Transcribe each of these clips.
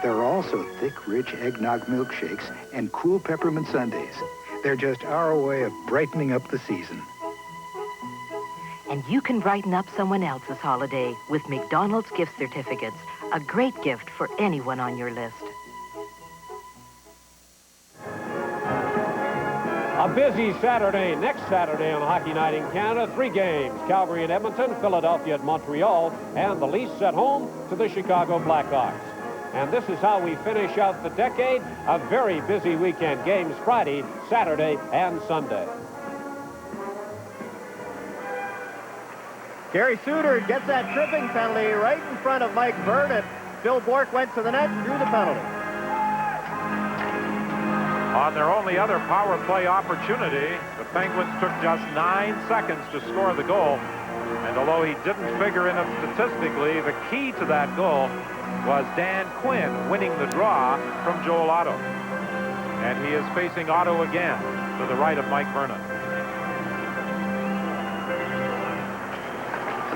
There are also thick, rich eggnog milkshakes and cool peppermint sundaes. They're just our way of brightening up the season. And you can brighten up someone else's holiday with McDonald's gift certificates, a great gift for anyone on your list. A busy Saturday, next Saturday on Hockey Night in Canada. 3 games, Calgary and Edmonton, Philadelphia at Montreal, and the Leafs at home to the Chicago Blackhawks. And this is how we finish out the decade. A very busy weekend. Games Friday, Saturday, and Sunday. Gary Suter gets that tripping penalty right in front of Mike Vernon. Phil Bourque went to the net and drew the penalty. On their only other power play opportunity, the Penguins took just 9 seconds to score the goal. And although he didn't figure in it statistically, the key to that goal was Dan Quinn winning the draw from Joel Otto. And he is facing Otto again to the right of Mike Vernon.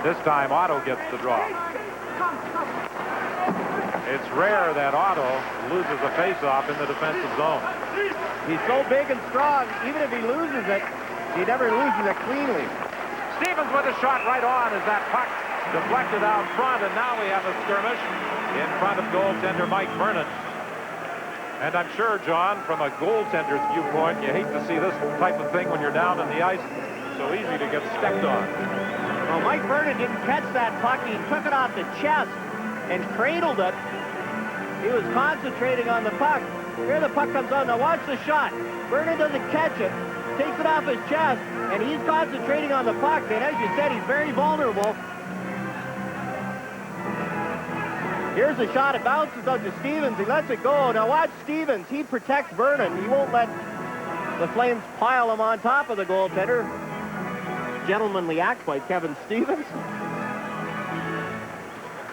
This time Otto gets the draw. It's rare that Otto loses a faceoff in the defensive zone. He's so big and strong, even if he loses it, he never loses it cleanly. Stevens with a shot right on as that puck deflected out front, and now we have a skirmish in front of goaltender Mike Vernon. And I'm sure, John, from a goaltender's viewpoint, you hate to see this type of thing when you're down on the ice. So easy to get stepped on. Well, Mike Vernon didn't catch that puck. He took it off the chest and cradled it. He was concentrating on the puck. Here the puck comes on. Now watch the shot. Vernon doesn't catch it. Takes it off his chest, and he's concentrating on the puck. And as you said, he's very vulnerable. Here's the shot. It bounces out to Stevens. He lets it go. Now watch Stevens. He protects Vernon. He won't let the Flames pile him on top of the goaltender. Gentlemanly act by Kevin Stevens.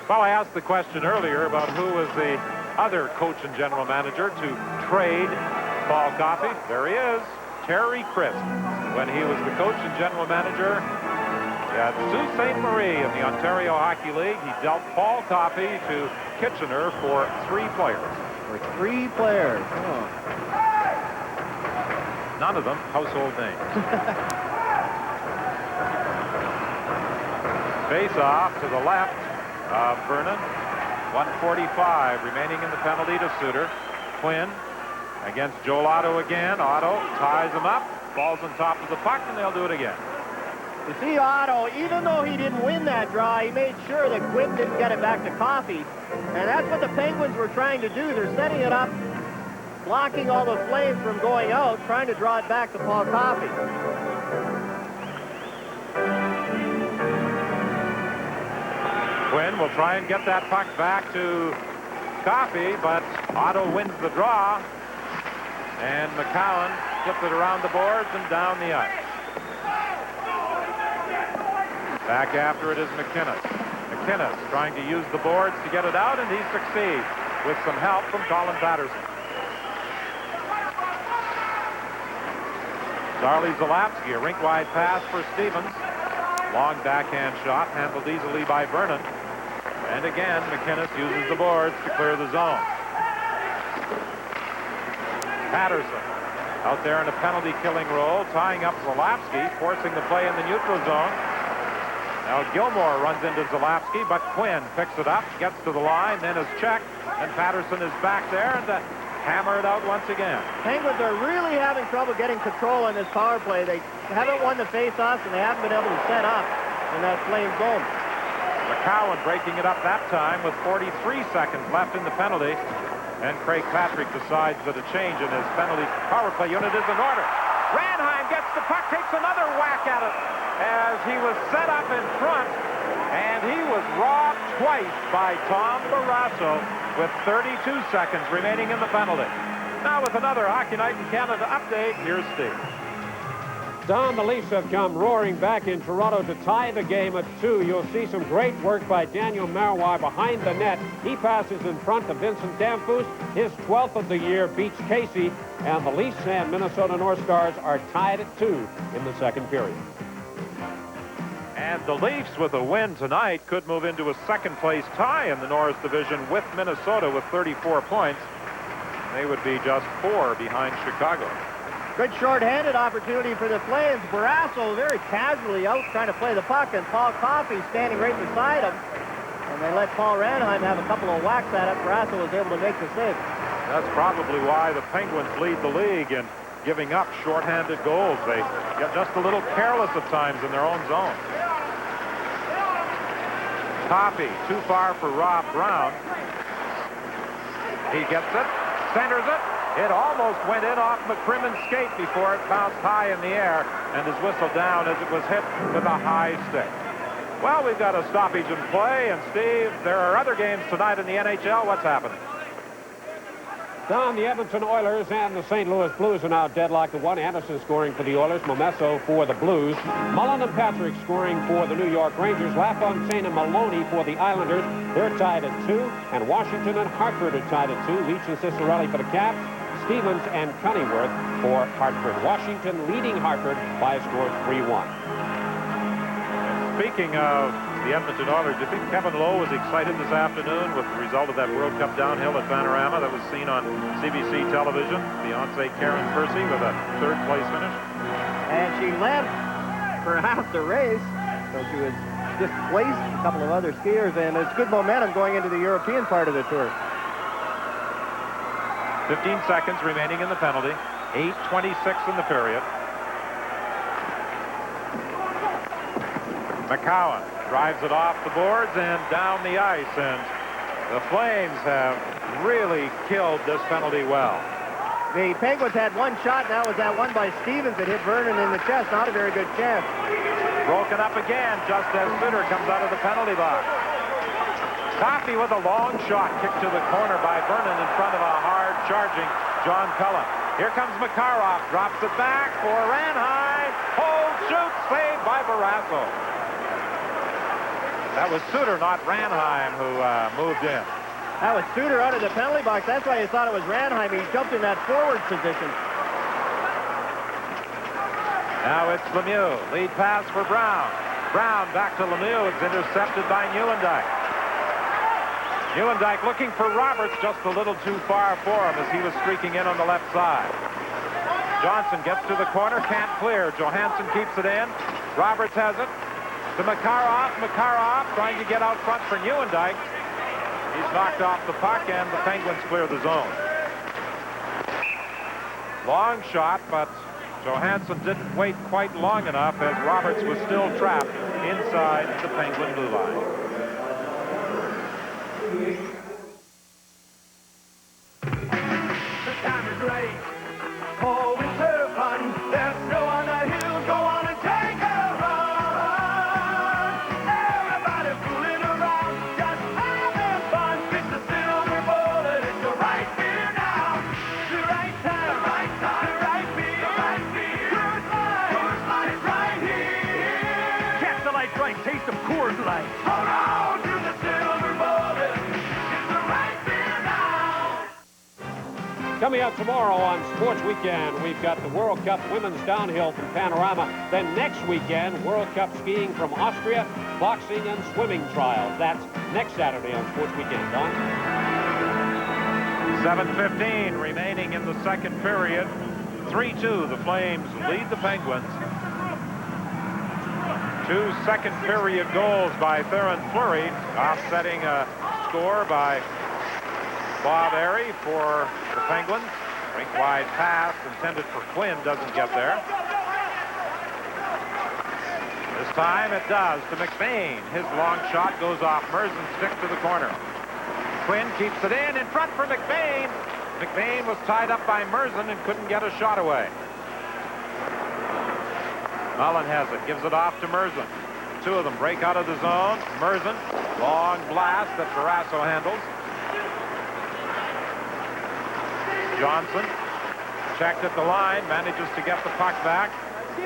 Well, I asked the question earlier about who was the other coach and general manager to trade Paul Coffey. There he is, Terry Crisp. When he was the coach and general manager at Sault Ste. Marie in the Ontario Hockey League, he dealt Paul Coffey to Kitchener for 3 players. For 3 players. Oh. None of them household names. Face off to the left of Vernon. 1:45 remaining in the penalty to Suter. Quinn against Joel Otto again. Otto ties him up, falls on top of the puck, and they'll do it again. You see, Otto, even though he didn't win that draw, he made sure that Quinn didn't get it back to Coffey. And that's what the Penguins were trying to do. They're setting it up, blocking all the Flames from going out, trying to draw it back to Paul Coffey. Quinn will try and get that puck back to Coffey, but Otto wins the draw. And McCowan flipped it around the boards and down the ice. Back after it is McInnes. McInnes trying to use the boards to get it out, and he succeeds with some help from Colin Patterson. Charlie Zalapski, a rink-wide pass for Stevens. Long backhand shot, handled easily by Vernon. And again, McInnes uses the boards to clear the zone. Patterson out there in a penalty-killing role, tying up Zalapski, forcing the play in the neutral zone. Now Gilmore runs into Zalapski, but Quinn picks it up, gets to the line, then is checked, and Patterson is back there and hammer it out once again. Penguins are really having trouble getting control on this power play. They haven't won the face-offs, and they haven't been able to set up in that Flame zone. McCowan breaking it up that time with 43 seconds left in the penalty. And Craig Patrick decides that a change in his penalty power play unit is in order. Ranheim gets the puck, takes another whack at it as he was set up in front. And he was robbed twice by Tom Barrasso with 32 seconds remaining in the penalty. Now with another Hockey Night in Canada update, here's Steve. Don, the Leafs have come roaring back in Toronto to tie the game at 2. You'll see some great work by Daniel Marois behind the net. He passes in front to Vincent Damphousse. His 12th of the year beats Casey. And the Leafs and Minnesota North Stars are tied at 2 in the second period. And the Leafs, with a win tonight, could move into a second-place tie in the Norris Division with Minnesota with 34 points. They would be just 4 behind Chicago. Good short-handed opportunity for the Flames. Barrasso very casually out trying to play the puck, and Paul Coffey standing right beside him. And they let Paul Ranheim have a couple of whacks at it. Barrasso was able to make the save. That's probably why the Penguins lead the league in giving up short-handed goals. They get just a little careless at times in their own zone. Coffey, too far for Rob Brown. He gets it, centers it. It almost went in off McCrimmon's skate before it bounced high in the air and is whistled down as it was hit with a high stick. Well, we've got a stoppage in play, and Steve, there are other games tonight in the NHL. What's happening? Don, the Edmonton Oilers and the St. Louis Blues are now deadlocked at 1. Anderson scoring for the Oilers, Momesso for the Blues, Mullen and Patrick scoring for the New York Rangers, LaFontaine and Maloney for the Islanders. They're tied at 2, and Washington and Hartford are tied at 2. Leach and Ciccarelli for the Caps, Stevens and Cunningworth for Hartford. Washington leading Hartford by a score of 3-1. Speaking of the Edmonton Oilers, do you think Kevin Lowe was excited this afternoon with the result of that World Cup downhill at Panorama that was seen on CBC television? Fiancée Karen Percy with a third-place finish. And she led for half the race, so she was displaced a couple of other skiers, and it's good momentum going into the European part of the tour. 15 seconds remaining in the penalty. 8:26 in the period. McCowan drives it off the boards and down the ice, and the Flames have really killed this penalty well. The Penguins had one shot, and that was that one by Stevens that hit Vernon in the chest. Not a very good chance. Broken up again just as Sutter comes out of the penalty box. Coffey with a long shot kicked to the corner by Vernon in front of a hard-charging John Cullen. Here comes Makarov, drops it back for Ranheim. Hold, shoot, saved by Barrasso. That was Sutter, not Ranheim, who moved in. That was Sutter out of the penalty box. That's why you thought it was Ranheim. He jumped in that forward position. Now it's Lemieux. Lead pass for Brown. Brown back to Lemieux. It's intercepted by Newendijk. Newendijk looking for Roberts, just a little too far for him as he was streaking in on the left side. Johnson gets to the corner, can't clear. Johansson keeps it in. Roberts has it. To Makarov. Makarov trying to get out front for Newendijk. He's knocked off the puck, and the Penguins clear the zone. Long shot, but Johansson didn't wait quite long enough as Roberts was still trapped inside the Penguin blue line. The time is right. Oh, it's her fun. There's snow on the hills. Go on and take a run. Everybody fooling around, just having fun. It's the silver bullet. It's the right beer now. The right time, the right time, the right beer, the right beer. Coors Light right here. Catch the light drink. Taste of Coors Light. Hold on to the silver bullet. It's the right beer now. Coming up tomorrow on Sports Weekend, we've got the World Cup Women's Downhill from Panorama. Then next weekend, World Cup Skiing from Austria, boxing and swimming trials. That's next Saturday on Sports Weekend. Don? 7:15 remaining in the second period. 3-2, the Flames lead the Penguins. 2 second period goals by Theron Fleury, offsetting a score by Bob Airy for the Penguins. Rink wide pass intended for Quinn, doesn't get there. This time it does to McBain. His long shot goes off Merzen's stick to the corner. Quinn keeps it in front for McBain. McBain was tied up by Merzen and couldn't get a shot away. Mullen has it, gives it off to Merzen. Two of them break out of the zone. Merzen, long blast that Barrasso handles. Johnson, checked at the line, manages to get the puck back.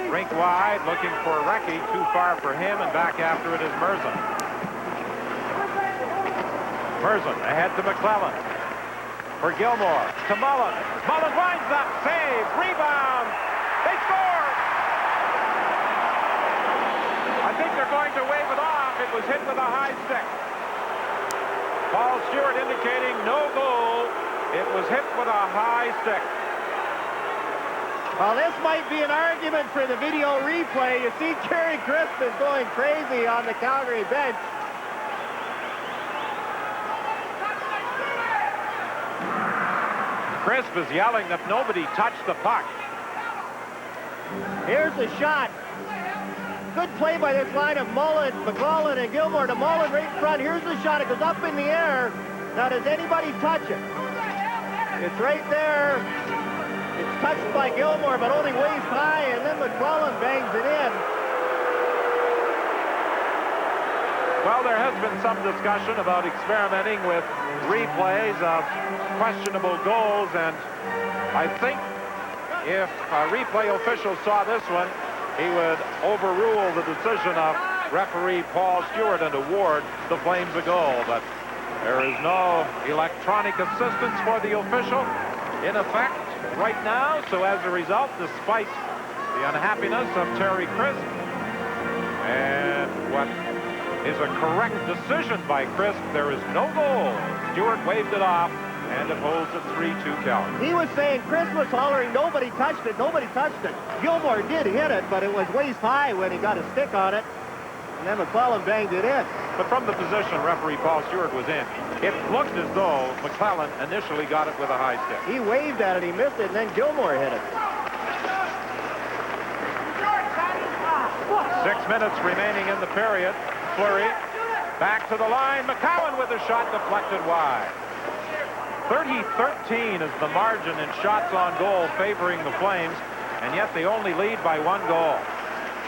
Rink wide, looking for Recchi, too far for him, and back after it is Merzen. Merzen ahead to McClellan. For Gilmore, to Mullen. Mullen winds up, save, rebound. They score! A think they're going to wave it off. It was hit with a high stick. Paul Stewart indicating no goal. It was hit with a high stick. Well, this might be an argument for the video replay. You see Jerry Crisp is going crazy on the Calgary bench. Crisp is yelling that nobody touched the puck. Here's the shot. Good play by this line of Mullen, McClellan, and Gilmore to Mullen right in front. Here's the shot. It goes up in the air. Now, does anybody touch it? It's right there. It's touched by Gilmore, but only waist high, and then McClellan bangs it in. Well, there has been some discussion about experimenting with replays of questionable goals, and I think if a replay official saw this one, he would overrule the decision of referee Paul Stewart and award the Flames a goal. But there is no electronic assistance for the official in effect right now. So as a result, despite the unhappiness of Terry Crisp and what is a correct decision by Crisp, there is no goal. Stewart waved it off, and it holds at 3-2 Calgary. He was saying, Chris was hollering, nobody touched it, nobody touched it. Gilmore did hit it, but it was waist high when he got a stick on it. And then McClellan banged it in. But from the position referee Paul Stewart was in, it looked as though McClellan initially got it with a high stick. He waved at it, he missed it, and then Gilmore hit it. 6 minutes remaining in the period. Fleury back to the line. McCowan with a shot deflected wide. 30-13 is the margin in shots on goal favoring the Flames, and yet they only lead by 1 goal.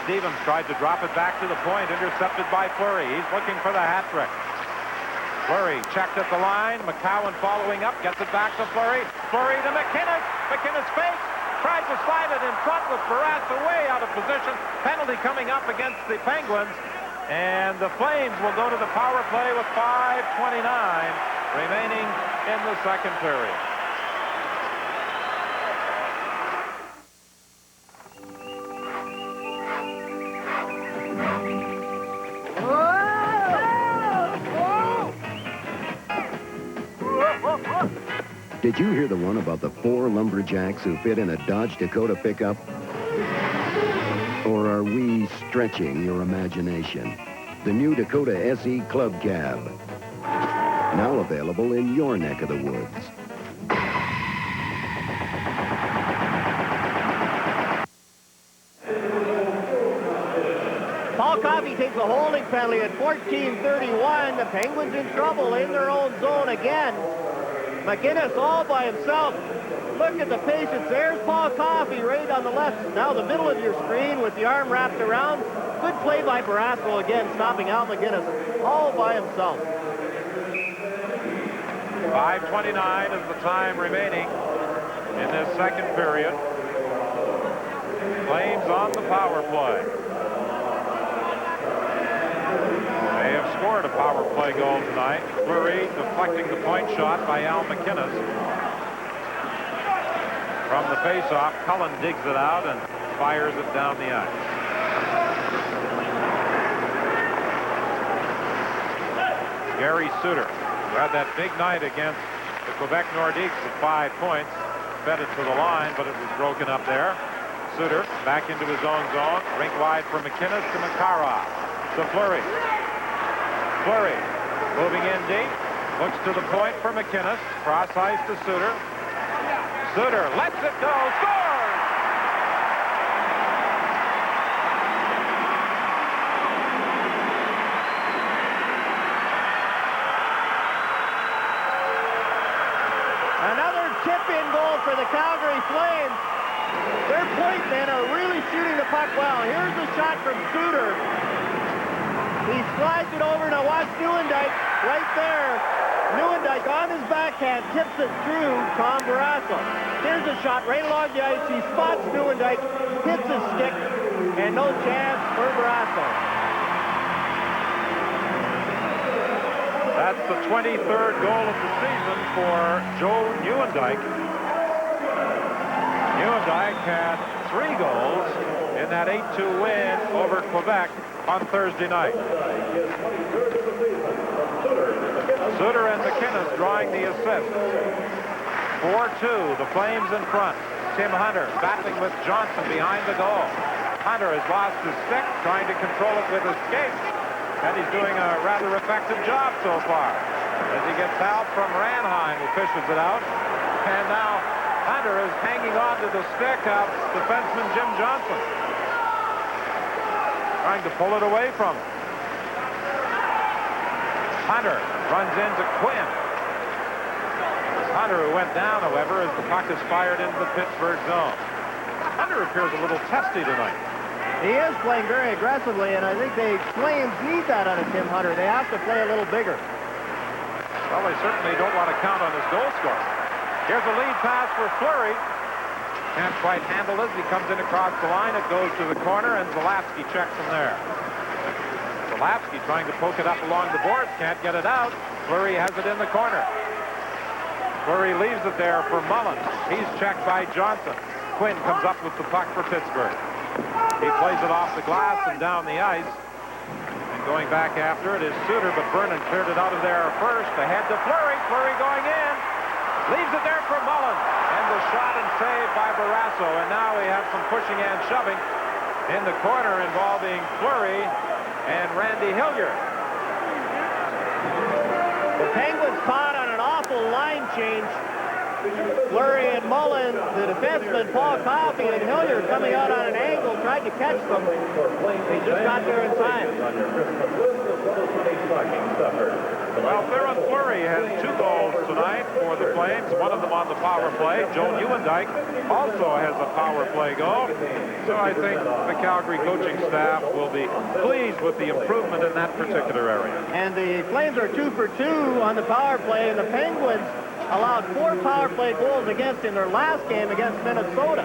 Stevens tried to drop it back to the point, intercepted by Fleury. He's looking for the hat trick. Fleury checked at the line. McCowan following up, gets it back to Fleury. Fleury to McInnes. McInnes fakes, tried to slide it in front with Barrasso way out of position. Penalty coming up against the Penguins, and the Flames will go to the power play with 5:29 remaining in the second period. Did you hear the one about the 4 lumberjacks who fit in a Dodge Dakota pickup? Or are we stretching your imagination? The new Dakota SE Club Cab. Now available in your neck of the woods. Paul Coffey takes a holding penalty at 14:31. The Penguins in trouble in their own zone again. McInnes all by himself. Look at the patience. There's Paul Coffey right on the left. Now the middle of your screen with the arm wrapped around. Good play by Barrasso again, stopping Al McInnes all by himself. 5:29 is the time remaining in this second period. Flames on the power play. They have scored a power play goal tonight. Fleury deflecting the point shot by Al McInnes. From the faceoff, Cullen digs it out and fires it down the ice. Gary Suter, who had that big night against the Quebec Nordiques at 5 points, fed it to the line, but it was broken up there. Suter back into his own zone, rink wide for McInnes to Makarov. To Fleury. Fleury moving in deep, looks to the point for McInnes, cross ice to Suter. Suter lets it go, scores! Another tip-in goal for the Calgary Flames. Their point men are really shooting the puck well. Here's the shot from Suter. He slides it over to watch Nieuwendyk right there. Nieuwendyk on his backhand tips it through Tom Barrasso. Here's a shot right along the ice. He spots Nieuwendyk, hits his stick, and no chance for Barrasso. That's the 23rd goal of the season for Joe Nieuwendyk. Nieuwendyk had 3 goals in that 8-2 win over Quebec on Thursday night. Suter and McInnes drawing the assist. 4-2, the Flames in front. Tim Hunter battling with Johnson behind the goal. Hunter has lost his stick, trying to control it with his skates, and he's doing a rather effective job so far. As he gets help from Ranheim, who fishes it out. And now Hunter is hanging on to the stick of defenseman Jim Johnson, trying to pull it away from him. Hunter runs into Quinn. Hunter, who went down, however, as the puck is fired into the Pittsburgh zone. Hunter appears a little testy tonight. He is playing very aggressively, and I think the Flames need that out of Tim Hunter. They have to play a little bigger. Well, they certainly don't want to count on his goal scorer. Here's a lead pass for Fleury. Can't quite handle it. He comes in across the line. It goes to the corner, and Zalapsky checks him there. Zalapsky trying to poke it up along the boards. Can't get it out. Fleury has it in the corner. Fleury leaves it there for Mullins. He's checked by Johnson. Quinn comes up with the puck for Pittsburgh. He plays it off the glass and down the ice. And going back after it is Suter, but Vernon cleared it out of there first. Ahead to Fleury. Fleury going in. Leaves it there for Mullins. And the shot and save by Barrasso. And now we have some pushing and shoving in the corner involving Fleury and Randy Hilliard. The Penguins caught on an awful line change. Fleury and Mullins, the defenseman Paul Coffey and Hilliard coming out on an angle, tried to catch them. They just got there in time. Well, Theron Fleury has 2 goals tonight for the Flames, one of them on the power play. Joe Nieuwendyk also has a power play goal. So I think the Calgary coaching staff will be pleased with the improvement in that particular area. And the Flames are 2 for 2 on the power play, and the Penguins allowed 4 power play goals against in their last game against Minnesota.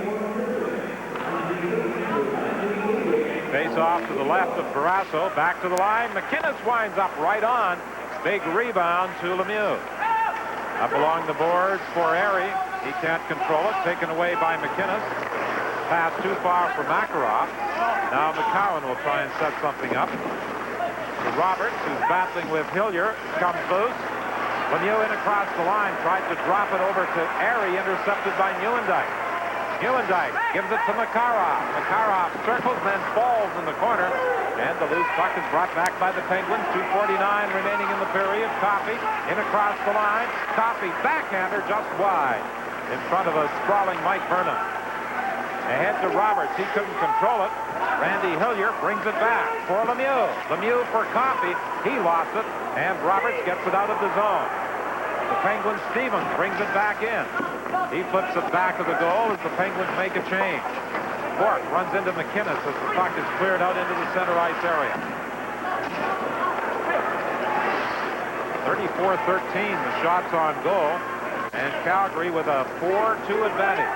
Face off to the left of Barrasso, back to the line. McInnes winds up right on. Big rebound to Lemieux. Up along the boards for Airy. He can't control it. Taken away by McInnes. Pass too far for Makarov. Now McCowan will try and set something up. Roberts, who's battling with Hilliard, comes loose. Lemieux in across the line, tried to drop it over to Airy, intercepted by Nieuwendyk. Nieuwendyk gives it to Makarov. Makarov circles, then falls in the corner. And the loose puck is brought back by the Penguins. 2:49 remaining in the period. Coffey in across the line. Coffey backhander just wide in front of a sprawling Mike Vernon. Ahead to Roberts. He couldn't control it. Randy Hilliard brings it back for Lemieux. Lemieux for Coffey. He lost it, and Roberts gets it out of the zone. The Penguins, Stevens brings it back in. He flips it back of the goal as the Penguins make a change. Bork runs into McInnes as the puck is cleared out into the center ice area. 34-13, the shots on goal, and Calgary with a 4-2 advantage.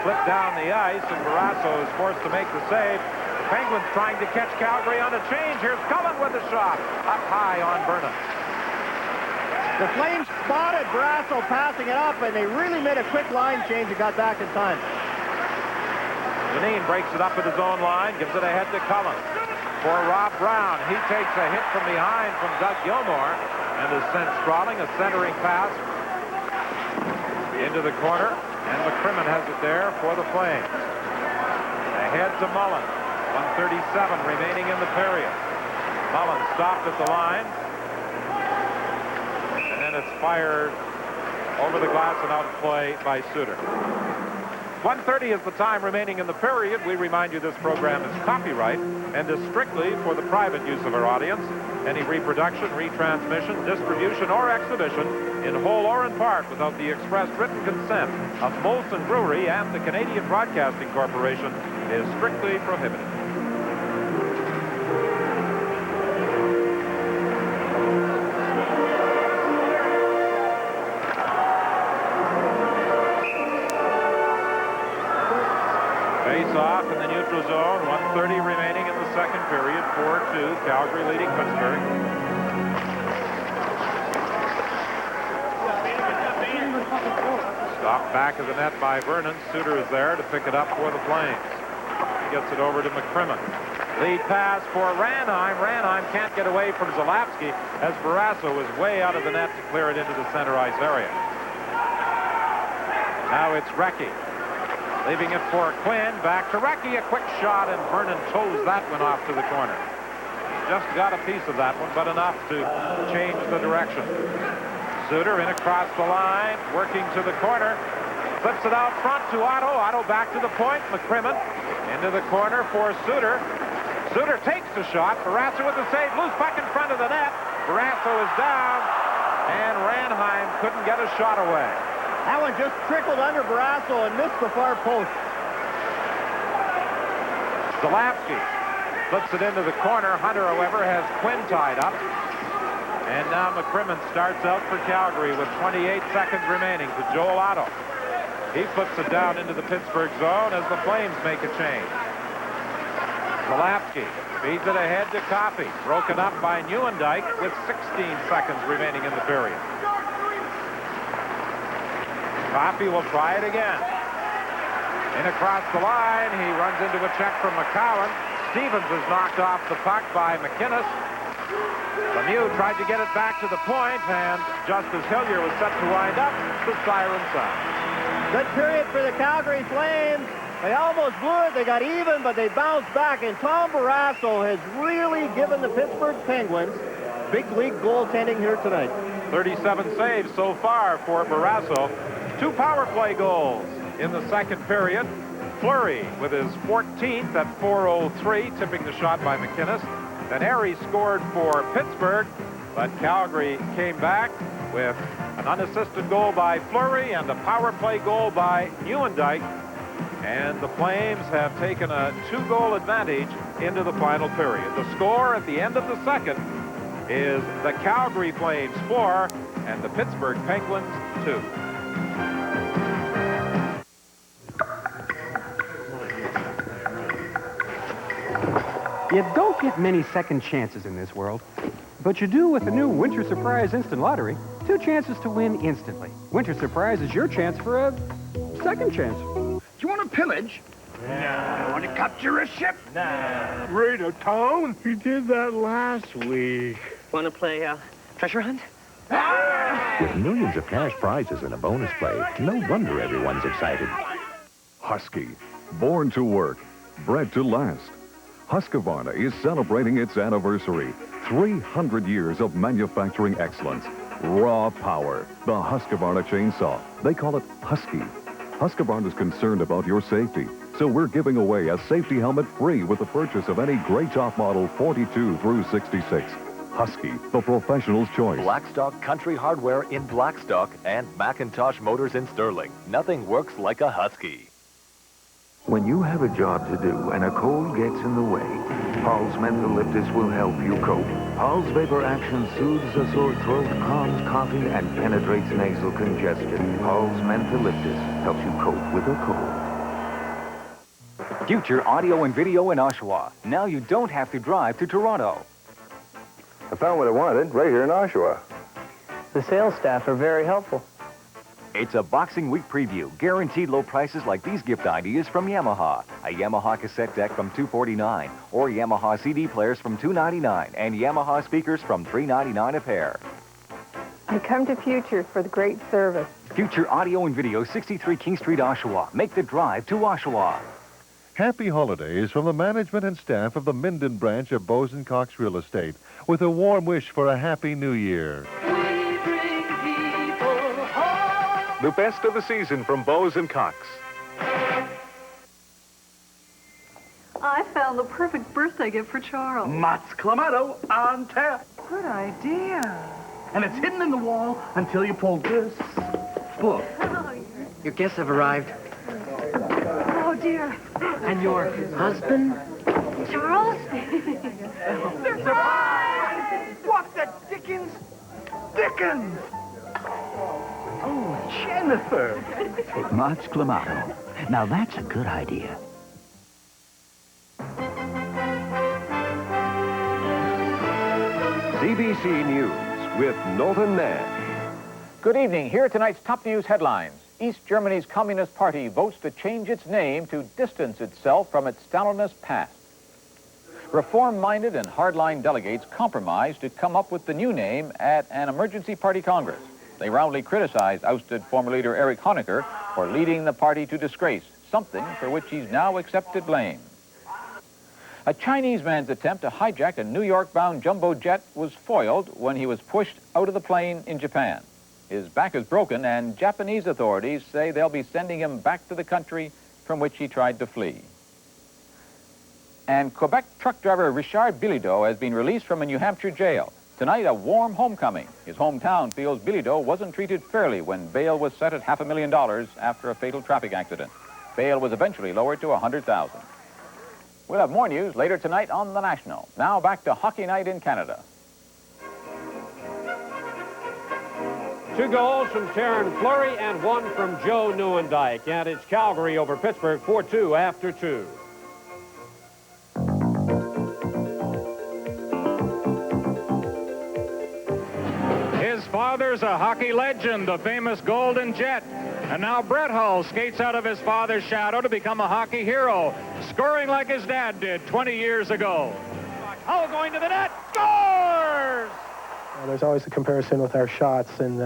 Flip down the ice, and Barrasso is forced to make the save. The Penguins trying to catch Calgary on a change. Here's Cullen with a shot. Up high on Vernon. The Flames spotted Barrasso passing it up, and they really made a quick line change and got back in time. Dineen breaks it up at his own line, gives it ahead to Cullen. For Rob Brown, he takes a hit from behind from Doug Gilmour and is sent sprawling. A centering pass into the corner, and McCrimmon has it there for the Flames. Ahead to Mullen. 1:37 remaining in the period. Mullen stopped at the line, and then it's fired over the glass and out of play by Suter. 1:30 is the time remaining in the period. We remind you this program is copyright and is strictly for the private use of our audience. Any reproduction, retransmission, distribution, or exhibition in whole or in part without the express written consent of Molson Brewery and the Canadian Broadcasting Corporation is strictly prohibited. Off in the neutral zone. 1:30 remaining in the second period. 4-2. Calgary leading Pittsburgh. Stopped back of the net by Vernon. Suter is there to pick it up for the Flames. He gets it over to McCrimmon. Lead pass for Ranheim. Ranheim can't get away from Zalapski as Barrasso is way out of the net to clear it into the center ice area. Now it's Recchi. Leaving it for Quinn. Back to Recchi. A quick shot, and Vernon toes that one off to the corner. Just got a piece of that one, but enough to change the direction. Suter in across the line, working to the corner. Flips it out front to Otto. Otto back to the point. McCrimmon into the corner for Suter. Suter takes the shot. Barrasso with the save. Loose puck in front of the net. Barrasso is down, and Ranheim couldn't get a shot away. That one just trickled under Barrasso and missed the far post. Zalapski flips it into the corner. Hunter, however, has Quinn tied up. And now McCrimmon starts out for Calgary with 28 seconds remaining to Joel Otto. He flips it down into the Pittsburgh zone as the Flames make a change. Zalapski feeds it ahead to Coffey. Broken up by Nieuwendyk with 16 seconds remaining in the period. Coffey will try it again. In across the line, he runs into a check from McCowan. Stevens is knocked off the puck by McInnes. Lemieux tried to get it back to the point, and just as Hillier was set to wind up, the siren sounded. Good period for the Calgary Flames. They almost blew it. They got even, but they bounced back. And Tom Barrasso has really given the Pittsburgh Penguins big league goaltending here tonight. 37 saves so far for Barrasso. 2 power play goals in the second period. Fleury with his 14th at 4:03, tipping the shot by McInnes. Then Harry scored for Pittsburgh, but Calgary came back with an unassisted goal by Fleury and a power play goal by Nieuwendyk. And the Flames have taken a 2-goal advantage into the final period. The score at the end of the second is the Calgary Flames 4 and the Pittsburgh Penguins 2. You don't get many second chances in this world, but you do with the new Winter Surprise Instant Lottery. 2 chances to win instantly. Winter Surprise is your chance for a second chance. Do you want to pillage? No. Want to capture a ship? No. Raid a town? We did that last week. Want to play treasure hunt? With millions of cash prizes and a bonus play, no wonder everyone's excited. Husky, born to work, bred to last. Husqvarna is celebrating its anniversary. 300 years of manufacturing excellence. Raw power. The Husqvarna chainsaw. They call it Husky. Husqvarna is concerned about your safety, so we're giving away a safety helmet free with the purchase of any Gray Top model 42 through 66. Husky, the professional's choice. Blackstock Country Hardware in Blackstock and Macintosh Motors in Sterling. Nothing works like a Husky. When you have a job to do and a cold gets in the way, Paul's Mentholyptus will help you cope. Paul's Vapor Action soothes a sore throat, calms coughing, and penetrates nasal congestion. Paul's Mentholyptus helps you cope with a cold. Future Audio and Video in Oshawa. Now you don't have to drive to Toronto. I found what I wanted right here in Oshawa. The sales staff are very helpful. It's a Boxing Week preview. Guaranteed low prices like these gift ideas from Yamaha. A Yamaha cassette deck from $249, or Yamaha CD players from $299, and Yamaha speakers from $399 a pair. I come to Future for the great service. Future Audio and Video, 63 King Street, Oshawa. Make the drive to Oshawa. Happy holidays from the management and staff of the Minden branch of Bose & Cox Real Estate, with a warm wish for a happy new year. The best of the season from Bose & Cox. I found the perfect birthday gift for Charles. Mott's Clamato on tap. Good idea. And it's hidden in the wall until you pull this book. Your guests have arrived. Oh, dear. And your husband? Charles? Surprise! What the Dickens? Dickens! Oh, Jennifer. Mott's Clamato. Now that's a good idea. CBC News with Knowlton Nash. Good evening. Here are tonight's top news headlines. East Germany's Communist Party votes to change its name to distance itself from its Stalinist past. Reform-minded and hardline delegates compromised to come up with the new name at an emergency party congress. They roundly criticized ousted former leader Erich Honecker for leading the party to disgrace, something for which he's now accepted blame. A Chinese man's attempt to hijack a New York-bound jumbo jet was foiled when he was pushed out of the plane in Japan. His back is broken, and Japanese authorities say they'll be sending him back to the country from which he tried to flee. And Quebec truck driver Richard Bilodeau has been released from a New Hampshire jail. Tonight, a warm homecoming. His hometown feels Bilodeau wasn't treated fairly when bail was set at $500,000 after a fatal traffic accident. Bail was eventually lowered to $100,000. We'll have more news later tonight on The National. Now back to Hockey Night in Canada. 2 goals from Terran Fleury and 1 from Joe Nieuwendyk. And it's Calgary over Pittsburgh 4-2 after 2. His father's a hockey legend, the famous Golden Jet. And now Brett Hull skates out of his father's shadow to become a hockey hero, scoring like his dad did 20 years ago. Hull going to the net, scores! There's always a comparison with our shots, and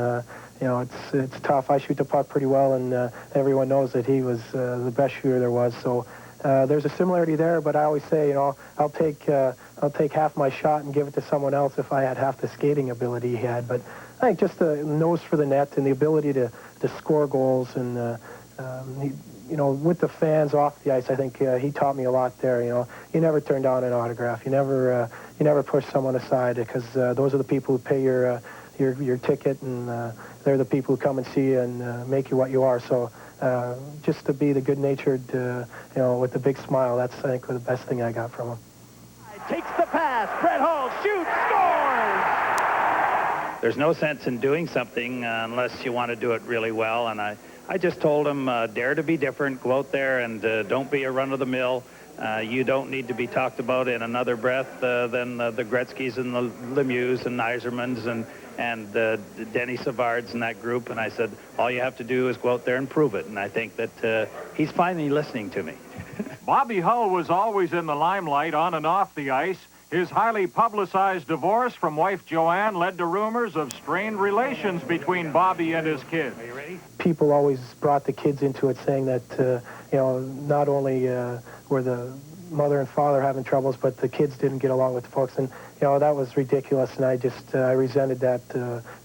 you know, it's tough. I shoot the puck pretty well, and everyone knows that he was the best shooter there was. So there's a similarity there, but I always say, you know, I'll take half my shot and give it to someone else if I had half the skating ability he had. But I think just the nose for the net and the ability to score goals, and you know, with the fans off the ice, I think he taught me a lot there. You know, you never turn down an autograph. You never push someone aside, because those are the people who pay your ticket, and they're the people who come and see you and make you what you are. So just to be the good-natured, you know, with the big smile, that's, I think, the best thing I got from him. Takes the pass. Brett Hull shoots, scores! There's no sense in doing something unless you want to do it really well, and I just told him, dare to be different, go out there and don't be a run-of-the-mill. You don't need to be talked about in another breath than the Gretzkys and the Lemieux and Yzermans and Denny Savards and that group. And I said, all you have to do is go out there and prove it. And I think that he's finally listening to me. Bobby Hull was always in the limelight on and off the ice. His highly publicized divorce from wife Joanne led to rumors of strained relations between Bobby and his kids. Are you ready? People always brought the kids into it, saying that, you know, not only were the mother and father having troubles, but the kids didn't get along with the folks. And, you know, that was ridiculous, and I resented that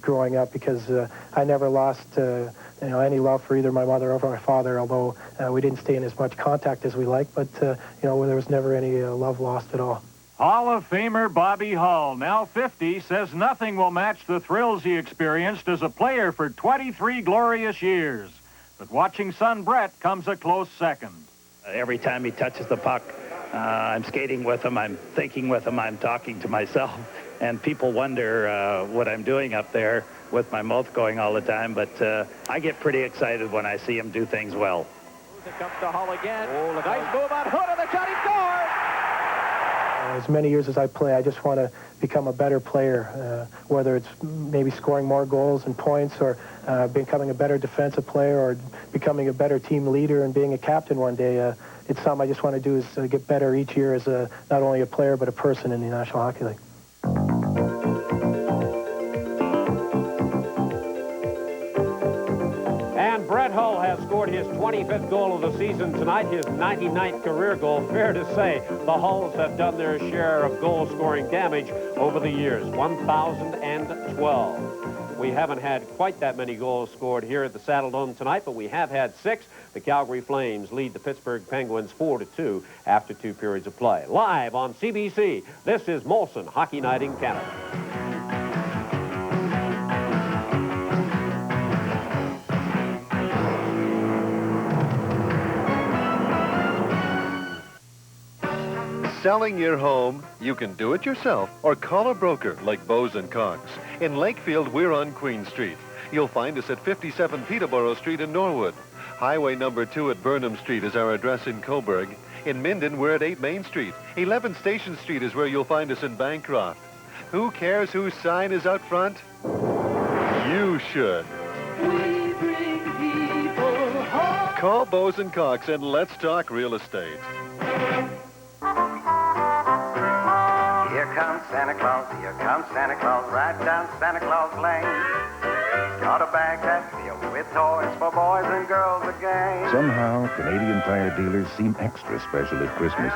growing up, because I never lost, you know, any love for either my mother or my father, although we didn't stay in as much contact as we liked, but, you know, there was never any love lost at all. Hall of Famer Bobby Hull, now 50, says nothing will match the thrills he experienced as a player for 23 glorious years. But watching son Brett comes a close second. Every time he touches the puck, I'm skating with him, I'm thinking with him, I'm talking to myself. And people wonder what I'm doing up there with my mouth going all the time. But I get pretty excited when I see him do things well. It comes to Hull again. Oh, nice move on Hood, and the shot, he scores! As many years as I play, I just want to become a better player, whether it's maybe scoring more goals and points, or becoming a better defensive player, or becoming a better team leader and being a captain one day. It's something I just want to do, is get better each year as not only a player but a person in the National Hockey League. And Brett Hull has scored his 25th goal of the season tonight, his 99th career goal. Fair to say, the Hulls have done their share of goal-scoring damage over the years, 1,012. We haven't had quite that many goals scored here at the Saddle Dome tonight, but we have had 6. The Calgary Flames lead the Pittsburgh Penguins 4-2 after 2 periods of play. Live on CBC, this is Molson Hockey Night in Canada. Selling your home, you can do it yourself or call a broker like Bose & Cox. In Lakefield, we're on Queen Street. You'll find us at 57 Peterborough Street in Norwood. Highway number 2 at Burnham Street is our address in Coburg. In Minden, we're at 8 Main Street. 11 Station Street is where you'll find us in Bancroft. Who cares whose sign is out front? You should. We bring people home. Call Bose & Cox and let's talk real estate. comes Santa Claus, here comes Santa Claus, right down Santa Claus Lane. Got a bag that's filled with toys for boys and girls again. Somehow, Canadian Tire dealers seem extra special at Christmas.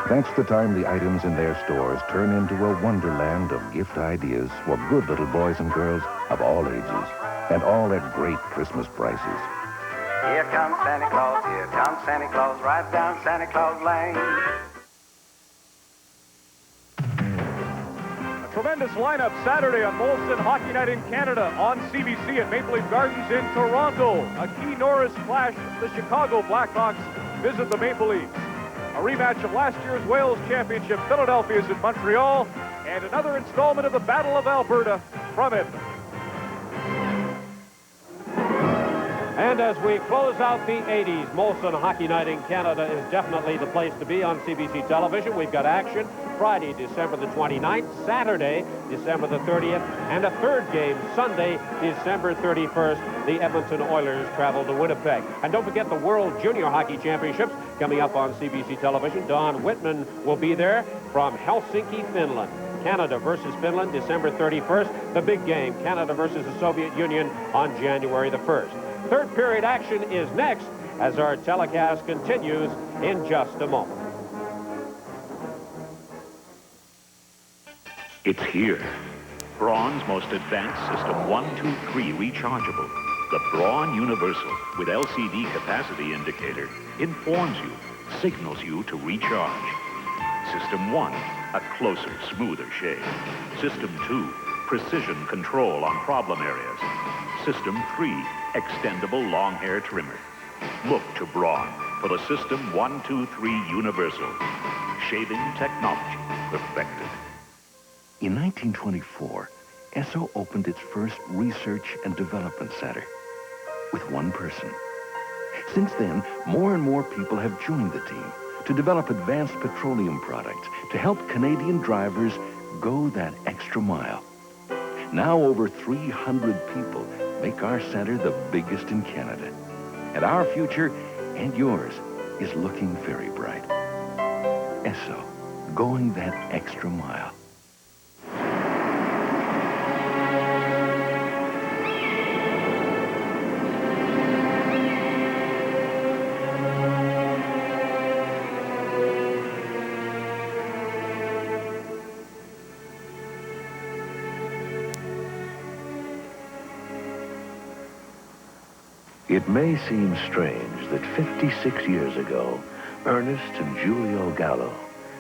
That's the time the items in their stores turn into a wonderland of gift ideas for good little boys and girls of all ages, and all at great Christmas prices. Here comes Santa Claus, here comes Santa Claus, right down Santa Claus Lane. Tremendous lineup Saturday on Molson Hockey Night in Canada on CBC at Maple Leaf Gardens in Toronto. A Key Norris clash. The Chicago Blackhawks visit the Maple Leafs. A rematch of last year's Wales Championship. Philadelphia is in Montreal. And another installment of the Battle of Alberta from Edmonton. And as we close out the 80s, Molson Hockey Night in Canada is definitely the place to be on CBC television. We've got action Friday, December the 29th, Saturday, December the 30th, and a third game Sunday, December 31st. The Edmonton Oilers travel to Winnipeg. And don't forget the World Junior Hockey Championships coming up on CBC television. Don Whitman will be there from Helsinki, Finland. Canada versus Finland, December 31st. The big game, Canada versus the Soviet Union on January the 1st. Third period action is next as our telecast continues in just a moment. It's here. Braun's most advanced System 123 rechargeable. The Braun Universal with LCD capacity indicator informs you, signals you to recharge. System 1, a closer, smoother shave. System 2, precision control on problem areas. System 3, extendable long hair trimmer. Look to Braun for the System 123 Universal. Shaving technology perfected. In 1924, Esso opened its first research and development center with one person. Since then, more and more people have joined the team to develop advanced petroleum products to help Canadian drivers go that extra mile. Now over 300 people make our center the biggest in Canada. And our future, and yours, is looking very bright. Esso, going that extra mile. It may seem strange that 56 years ago, Ernest and Julio Gallo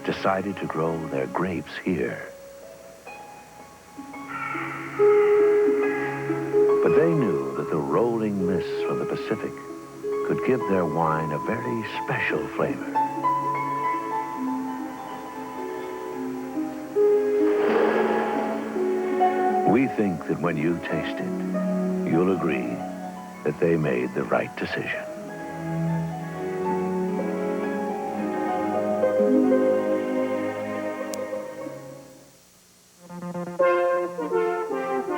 decided to grow their grapes here. But they knew that the rolling mists from the Pacific could give their wine a very special flavor. We think that when you taste it, you'll agree that they made the right decision.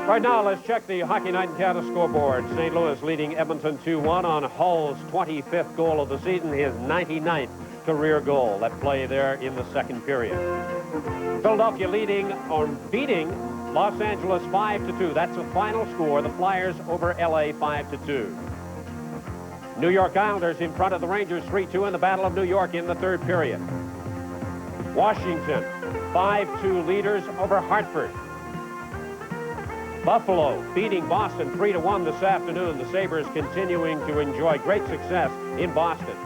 Right now, let's check the Hockey Night in Canada scoreboard. St. Louis leading Edmonton 2-1 on Hull's 25th goal of the season, his 99th career goal. That play there in the second period. Philadelphia leading or beating Los Angeles 5-2. That's the final score. The Flyers over LA 5-2. New York Islanders in front of the Rangers 3-2 in the Battle of New York in the third period. Washington 5-2 leaders over Hartford. Buffalo beating Boston 3-1 this afternoon. The Sabres continuing to enjoy great success in Boston.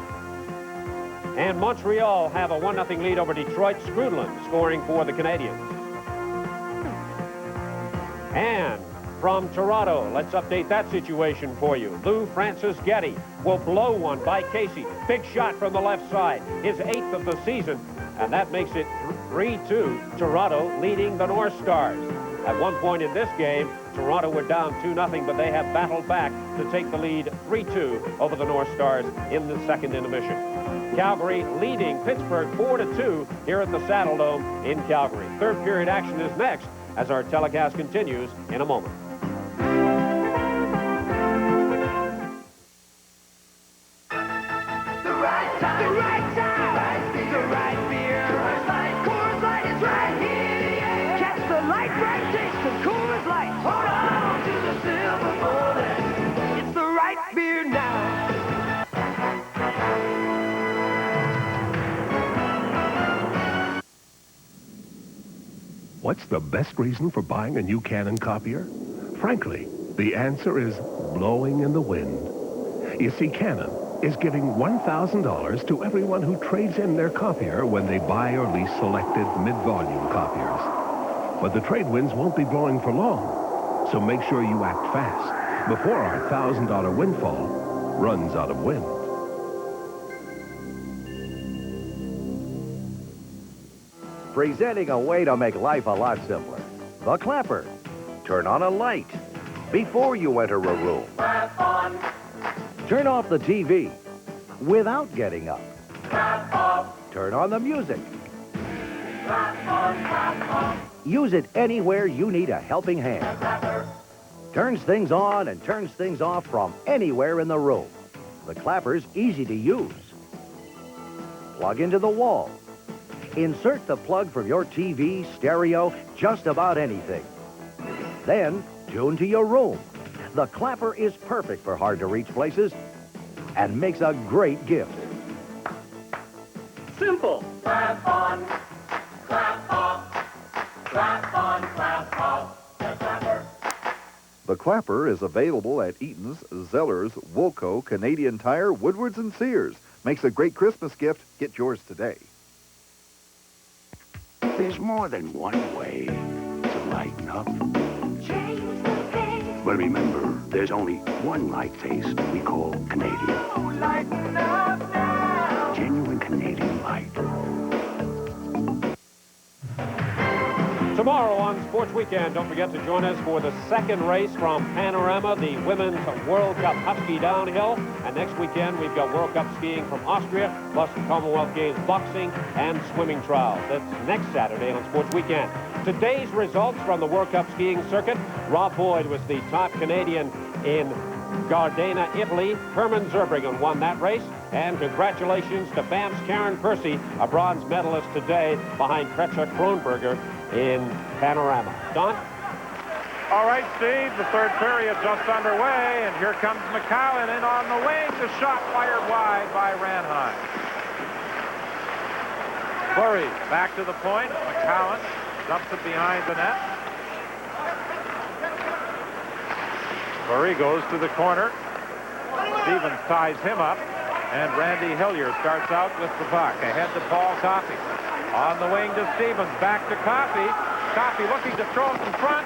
And Montreal have a 1-0 lead over Detroit. Skrudland scoring for the Canadiens. And from Toronto, let's update that situation for you. Lou Francis Getty will blow one by Casey. Big shot from the left side, his 8th of the season, and that makes it 3-2, Toronto leading the North Stars. At one point in this game, Toronto were down 2-0, but they have battled back to take the lead 3-2 over the North Stars in the second intermission. Calgary leading Pittsburgh 4-2 here at the Saddle Dome in Calgary. Third period action is next as our telecast continues in a moment. The right time, the right beer. Coors Light is right here, yeah. What's the best reason for buying a new Canon copier? Frankly, the answer is blowing in the wind. You see, Canon is giving $1,000 to everyone who trades in their copier when they buy or lease selected mid-volume copiers. But the trade winds won't be blowing for long, so make sure you act fast before our $1,000 windfall runs out of wind. Presenting a way to make life a lot simpler. The clapper. Turn on a light before you enter a room. Clap on. Turn off the TV without getting up. Clap off. Turn on the music. Clap on, clap off. Use it anywhere you need a helping hand. The clapper. Turns things on and turns things off from anywhere in the room. The clapper's easy to use. Plug into the wall. Insert the plug from your TV, stereo, just about anything. Then, tune to your room. The clapper is perfect for hard-to-reach places and makes a great gift. Simple. Clap on, clap off. Clap on, clap off. The clapper. The clapper is available at Eaton's, Zeller's, Woolco, Canadian Tire, Woodward's, and Sears. Makes a great Christmas gift. Get yours today. There's more than one way to lighten up. But remember, there's only one light taste we call Canadian. Lighten up now. Genuine Canadian Light. Tomorrow on Sports Weekend, don't forget to join us for the second race from Panorama, the Women's World Cup Husky Downhill. And next weekend, we've got World Cup skiing from Austria, plus Commonwealth Games boxing and swimming trials. That's next Saturday on Sports Weekend. Today's results from the World Cup skiing circuit. Rob Boyd was the top Canadian in Gardena, Italy. Herman Zerbruggen won that race. And congratulations to Banff's Karen Percy, a bronze medalist today behind Kretschmer Kronberger in Panorama. Don? All right, Steve, the third period just underway, and here comes McCowan in on the wing. The shot fired wide by Ranheim. Fleury back to the point. McCowan dumps it behind the net. Fleury goes to the corner. Stevens ties him up, and Randy Hillier starts out with the puck. Ahead to Paul Coffey. On the wing to Stevens, back to Coffey. Coffey looking to throw it in front,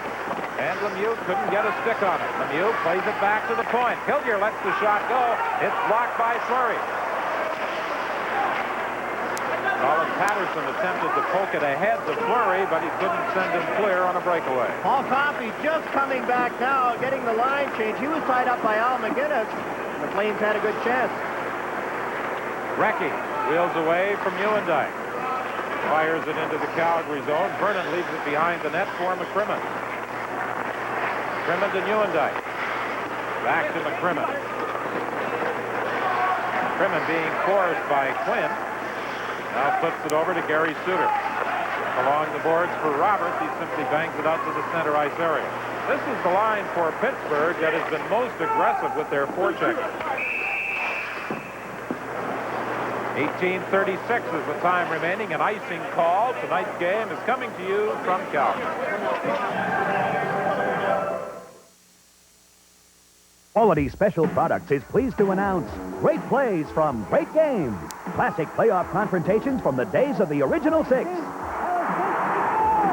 and Lemieux couldn't get a stick on it. Lemieux plays it back to the point. Hillier lets the shot go. It's blocked by Fleury. Colin Patterson attempted to poke it ahead to Fleury, but he couldn't send him clear on a breakaway. Paul Coffey just coming back now, getting the line change. He was tied up by Al McGinnis. The Flames had a good chance. Recchi wheels away from Nieuwendyk. Fires it into the Calgary zone. Vernon leaves it behind the net for McCrimmon. McCrimmon to Nieuwendyk. Back to McCrimmon. McCrimmon being forced by Quinn. Now flips it over to Gary Suter. Along the boards for Roberts. He simply bangs it out to the center ice area. This is the line for Pittsburgh that has been most aggressive with their forechecking. 18:36 is the time remaining. An icing call. Tonight's game is coming to you from Calgary. Quality Special Products is pleased to announce great plays from great games. Classic playoff confrontations from the days of the original six.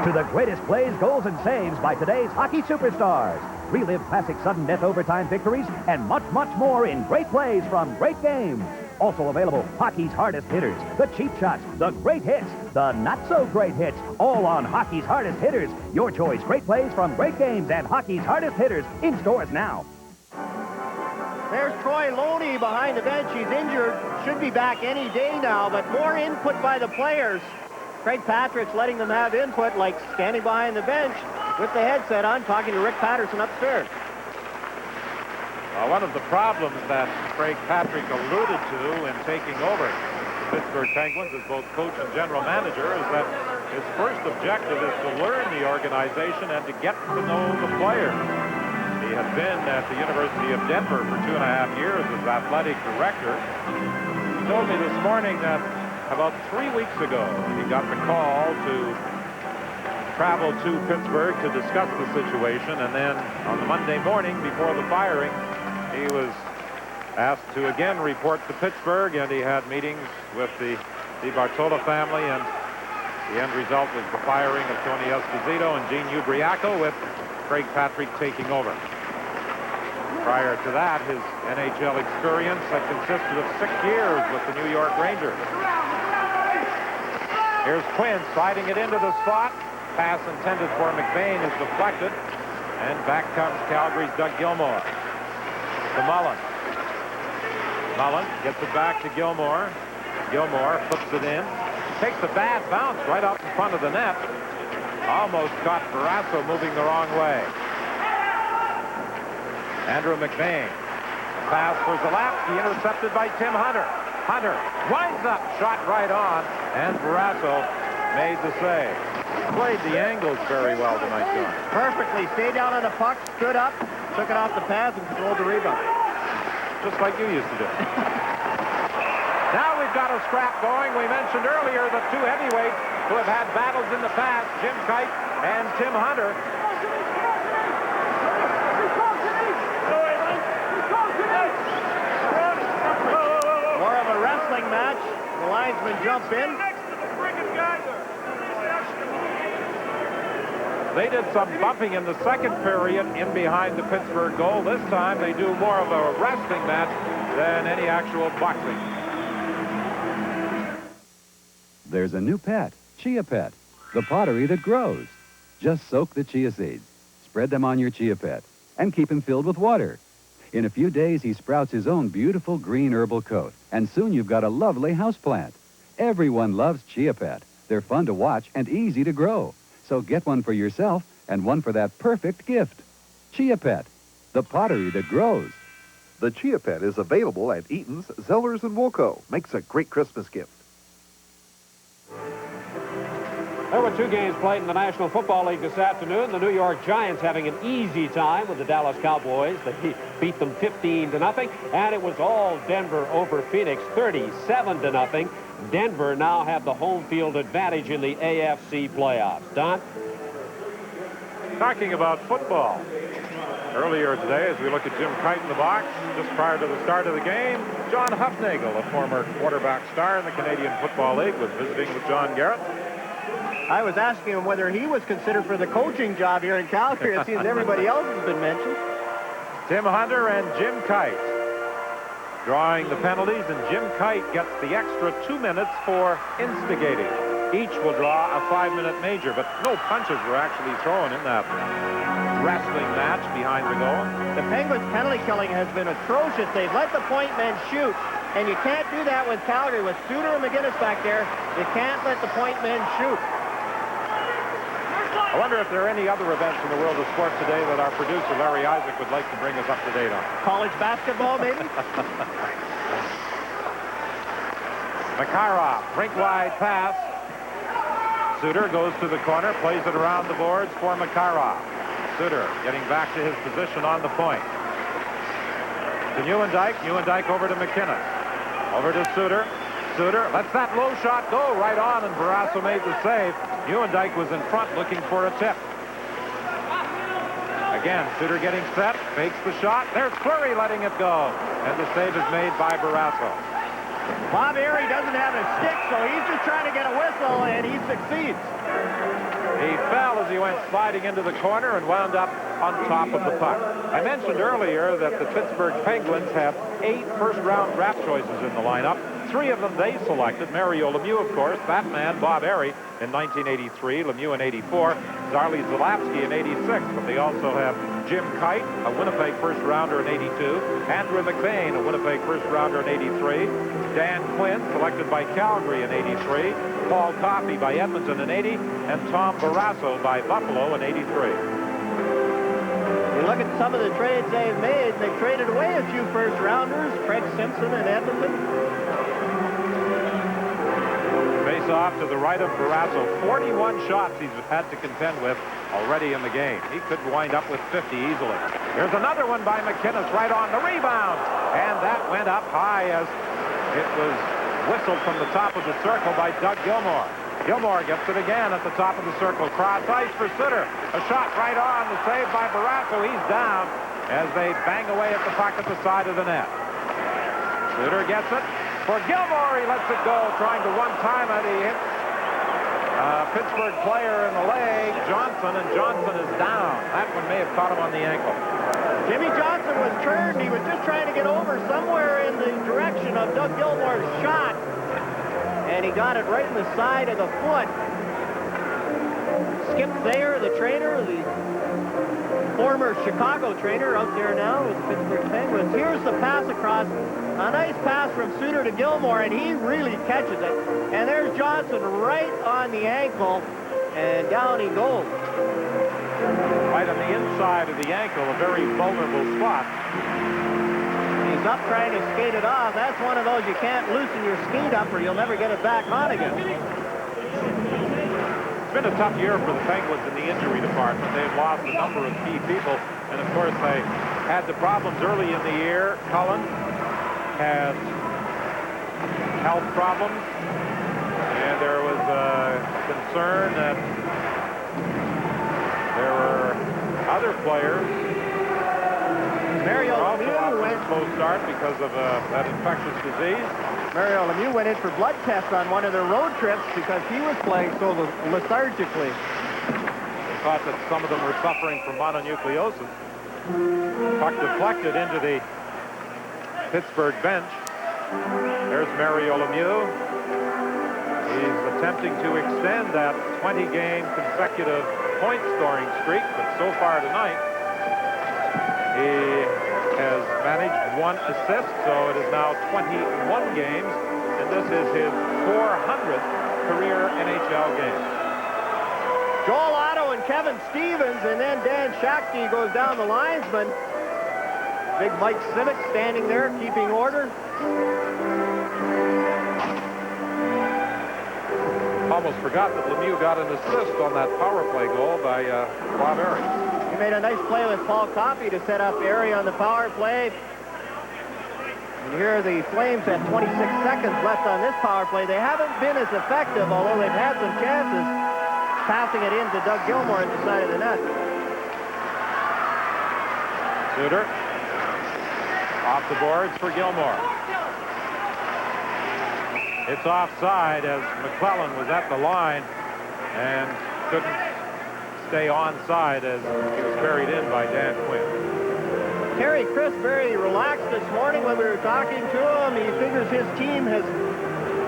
To the greatest plays, goals, and saves by today's hockey superstars. Relive classic sudden death overtime victories and much, much more in great plays from great games. Also available, hockey's hardest hitters, the cheap shots, the great hits, the not-so-great hits, all on hockey's hardest hitters. Your choice, great plays from great games and hockey's hardest hitters in stores now. There's Troy Loney behind the bench. He's injured. Should be back any day now, but more input by the players. Craig Patrick's letting them have input, like standing behind the bench with the headset on, talking to Rick Patterson upstairs. One of the problems that Craig Patrick alluded to in taking over the Pittsburgh Penguins as both coach and general manager is that his first objective is to learn the organization and to get to know the players. He had been at the University of Denver for 2.5 years as athletic director. He told me this morning that about 3 weeks ago he got the call to traveled to Pittsburgh to discuss the situation, and then on the Monday morning before the firing, he was asked to again report to Pittsburgh, and he had meetings with the Bartola family, and the end result was the firing of Tony Esposito and Gene Ubriaco, with Craig Patrick taking over. Prior to that, his NHL experience had consisted of 6 years with the New York Rangers. Here's Quinn sliding it into the slot. Pass intended for McBain is deflected. And back comes Calgary's Doug Gilmour. To Mullen. Mullen gets it back to Gilmour. Gilmour flips it in. Takes a bad bounce right out in front of the net. Almost caught Barrasso moving the wrong way. Andrew McBain. Pass for Zalapsky, intercepted by Tim Hunter. Hunter winds up, shot right on, and Barrasso made the save. Played the angles very well tonight, John. Perfectly. Stayed down on the puck, stood up, took it off the pads, and controlled the rebound. Just like you used to do. Now we've got a scrap going. We mentioned earlier the 2 heavyweights who have had battles in the past, Jim Kite and Tim Hunter. Match. The linesmen jump in. They did some bumping in the second period in behind the Pittsburgh goal. This time they do more of a wrestling match than any actual boxing. There's a new pet, Chia Pet, the pottery that grows. Just soak the chia seeds, spread them on your Chia Pet, and keep him filled with water. In a few days, he sprouts his own beautiful green herbal coat, and soon you've got a lovely houseplant. Everyone loves Chia Pet. They're fun to watch and easy to grow. So get one for yourself and one for that perfect gift. Chia Pet, the pottery that grows. The Chia Pet is available at Eaton's, Zellers, and Woolco. Makes a great Christmas gift. There were 2 games played in the National Football League this afternoon. The New York Giants having an easy time with the Dallas Cowboys. They beat them 15-0, and it was all Denver over Phoenix, 37-0. Denver now have the home field advantage in the AFC playoffs. Don? Talking about football. Earlier today, as we look at Jim Kite in the box, just prior to the start of the game, John Hufnagel, a former quarterback star in the Canadian Football League, was visiting with John Garrett. I was asking him whether he was considered for the coaching job here in Calgary. It seems everybody else has been mentioned. Tim Hunter and Jim Kite drawing the penalties, and Jim Kite gets the extra 2 minutes for instigating. Each will draw a 5-minute major, but no punches were actually thrown in that wrestling match behind the goal. The Penguins' penalty killing has been atrocious. They've let the point men shoot, and you can't do that with Calgary. With Suter and McGinnis back there, you can't let the point men shoot. I wonder if there are any other events in the world of sport today that our producer, Larry Isaac, would like to bring us up to date on. College basketball, maybe? Makarov, rink-wide pass. Suter goes to the corner, plays it around the boards for Makarov. Suter getting back to his position on the point. To Nieuwendyk. Nieuwendyk over to McKinnon. Over to Suter. Suter lets that low shot go right on, and Barrasso made the save. Nieuwendyk was in front looking for a tip. Again, Suter getting set, fakes the shot. There's Fleury letting it go, and the save is made by Barrasso. Bob Airy doesn't have a stick, so he's just trying to get a whistle, and he succeeds. He fell as he went sliding into the corner and wound up on top of the puck. I mentioned earlier that the Pittsburgh Penguins have 8 first-round draft choices in the lineup. 3 of them they selected. Mario Lemieux, of course, that man, Bob Airy, in 1983, Lemieux in 84, Zarley Zalapsky in 86, but they also have Jim Kite, a Winnipeg first-rounder in 82, Andrew McBain, a Winnipeg first-rounder in 83, Dan Quinn, selected by Calgary in 83, Paul Coffey by Edmonton in 80, and Tom Barrasso by Buffalo in 83. You look at some of the trades they've made, they've traded away a few first-rounders, Craig Simpson in Edmonton. Face off to the right of Barrasso. 41 shots he's had to contend with already in the game. He could wind up with 50 easily. Here's another one by McInnes right on the rebound. And that went up high as it was whistled from the top of the circle by Doug Gilmour. Gilmore gets it again at the top of the circle. Cross ice for Sutter. A shot right on. The save by Barrasso. He's down as they bang away at the puck at the side of the net. Sutter gets it for Gilmore. He lets it go, trying to one-time it. He hits a Pittsburgh player in the leg, Johnson, and Johnson is down. That one may have caught him on the ankle. Jimmy Johnson was turned. He was just trying to get over somewhere in the direction of Doug Gilmore's shot. And he got it right in the side of the foot. Skip Thayer, the trainer, the former Chicago trainer, out there now with the Pittsburgh Penguins. Here's the pass across. A nice pass from Sutter to Gilmore, and he really catches it. And there's Johnson right on the ankle, and down he goes. Right on the inside of the ankle, a very vulnerable spot. He's up trying to skate it off. That's one of those you can't loosen your skate up or you'll never get it back on again. It's been a tough year for the Penguins in the injury department. They've lost a number of key people. And, of course, they had the problems early in the year. Cullen had health problems. And there was a concern that there were other players Mario Lemieux went slow start because of that infectious disease. Mario Lemieux went in for blood tests on one of their road trips because he was playing so lethargically. They thought that some of them were suffering from mononucleosis. Puck deflected into the Pittsburgh bench. There's Mario Lemieux. He's attempting to extend that 20-game consecutive point-scoring streak, but so far tonight, he has managed 1 assist, so it is now 21 games, and this is his 400th career NHL game. Joel Otto and Kevin Stevens, and then Dan Shakti goes down the linesman. Big Mike Simic standing there, keeping order. Almost forgot that Lemieux got an assist on that power play goal by Bob Airy. He made a nice play with Paul Coffey to set up Airy on the power play. And here are the Flames at 26 seconds left on this power play. They haven't been as effective, although they've had some chances, passing it in to Doug Gilmore at the side of the net. Sutter off the boards for Gilmore. It's offside as McClellan was at the line and couldn't stay onside as he was carried in by Dan Quinn. Terry Chris very relaxed this morning when we were talking to him. He figures his team has